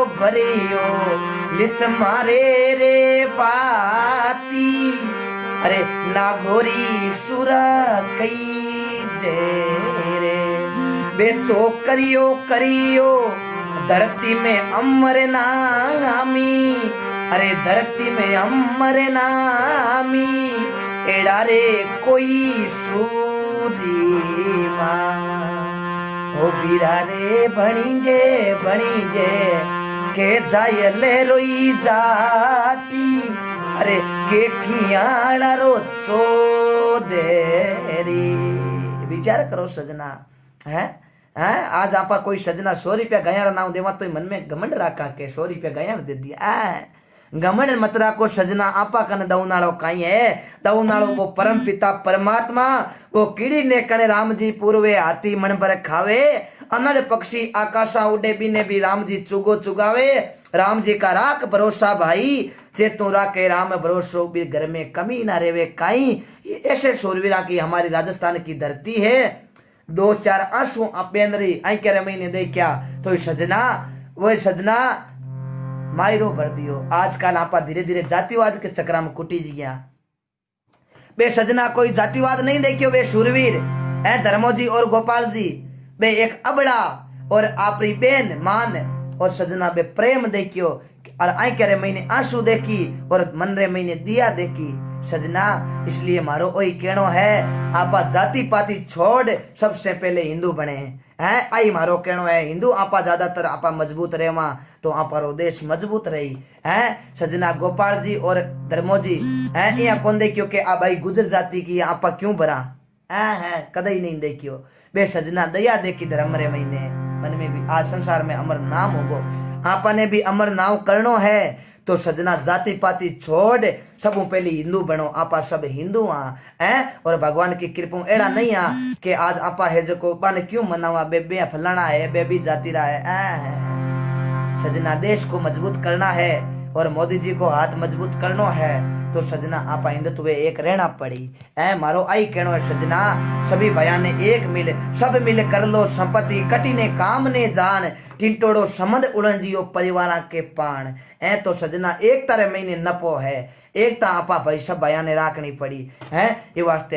लिच मारे रे पाती अरे नागोरी सुरा कई जेरे बे तो करियो धरती में अमर नामी अरे धरती में अमर नामी एड़ा रे कोई सूरी ओ बीरा रे भणीजे के जायले रोई जाती अरे के खियाला रो चोदेरी विचार करो सजना है है। आज आपा कोई सजना 100 रुपया गया नाम देवा तो मन में घमंड राखा के 100 रुपया गया दे दिया। घमंड मत राखो सजना, आपा कन दऊनाड़ो काई है। दऊनाड़ो वो परम पिता परमात्मा, वो कीड़ी ने कने राम जी पूर्वे हाथी मन पर खावे। अनड़ पक्षी आकाशा उड़े बिने भी राम जी चुगो चुगावे। राम जी का राख भरोसा भाई, जे तू राखे राम भरोसो भी घर में कमी ना रेवे काई। ऐसे शूरवीरा की हमारी राजस्थान की धरती है। 2-4 आंसू अपेंद्री आई करे महीने दे क्या तो सजना वो सजना मायरो भर दियो। आजकल आपा धीरे धीरे जातिवाद के चक्रा में कुटी जिया। बे सजना कोई जातिवाद नहीं देखियो, वे शूरवीर है धर्मो जी और गोपाल जी, बे एक अबड़ा और आपरी बेन मान और सजना बे प्रेम देखियो। और आई करे महीने आंसू देखी और मन रे महीने दिया देखी सजना। इसलिए मारो ओई कहनो है, आपा जाति पाति छोड़ सबसे पहले हिंदू बने हैं। आई मारो कहनो है, हिंदू आपा ज्यादातर आपा मजबूत रहेवा तो आपारो देश मजबूत रही है। सजना गोपाल जी और धर्मो जी है यहाँ कौन देखियो के आ भाई गुजर जाति की आपा क्यों भरा है, कदे ही नहीं देखियो। बे सजना दया देखी धर्म रे महीने मन में भी आज संसार में अमर नाम होगो। आपा ने भी अमर नाम करनो है तो सजना जाति पाति छोड़ सब पहले हिंदू बनो। आपा सब हिंदू हैं और भगवान की कृपा एड़ा नहीं आ कि आज आपा है जो को बन क्यों मनावा बे फलाना है बे भी जाति रहा है। सजना देश को मजबूत करना है और मोदी जी को हाथ मजबूत करनो है तो सजना आपा हिंदुत्व एक रहना पड़ी है। मारो आई कहनो है सजना, सभी भया ने एक मिल सब मिल कर लो संपत्ति, कटी ने काम ने जान, टिंटोड़ो समंद उड़ंजियो परिवार के पान। ए तो सजना एक तरह महीने नपो है, एक ता आपा भाई सब भया ने राखनी पड़ी है। ये वास्ते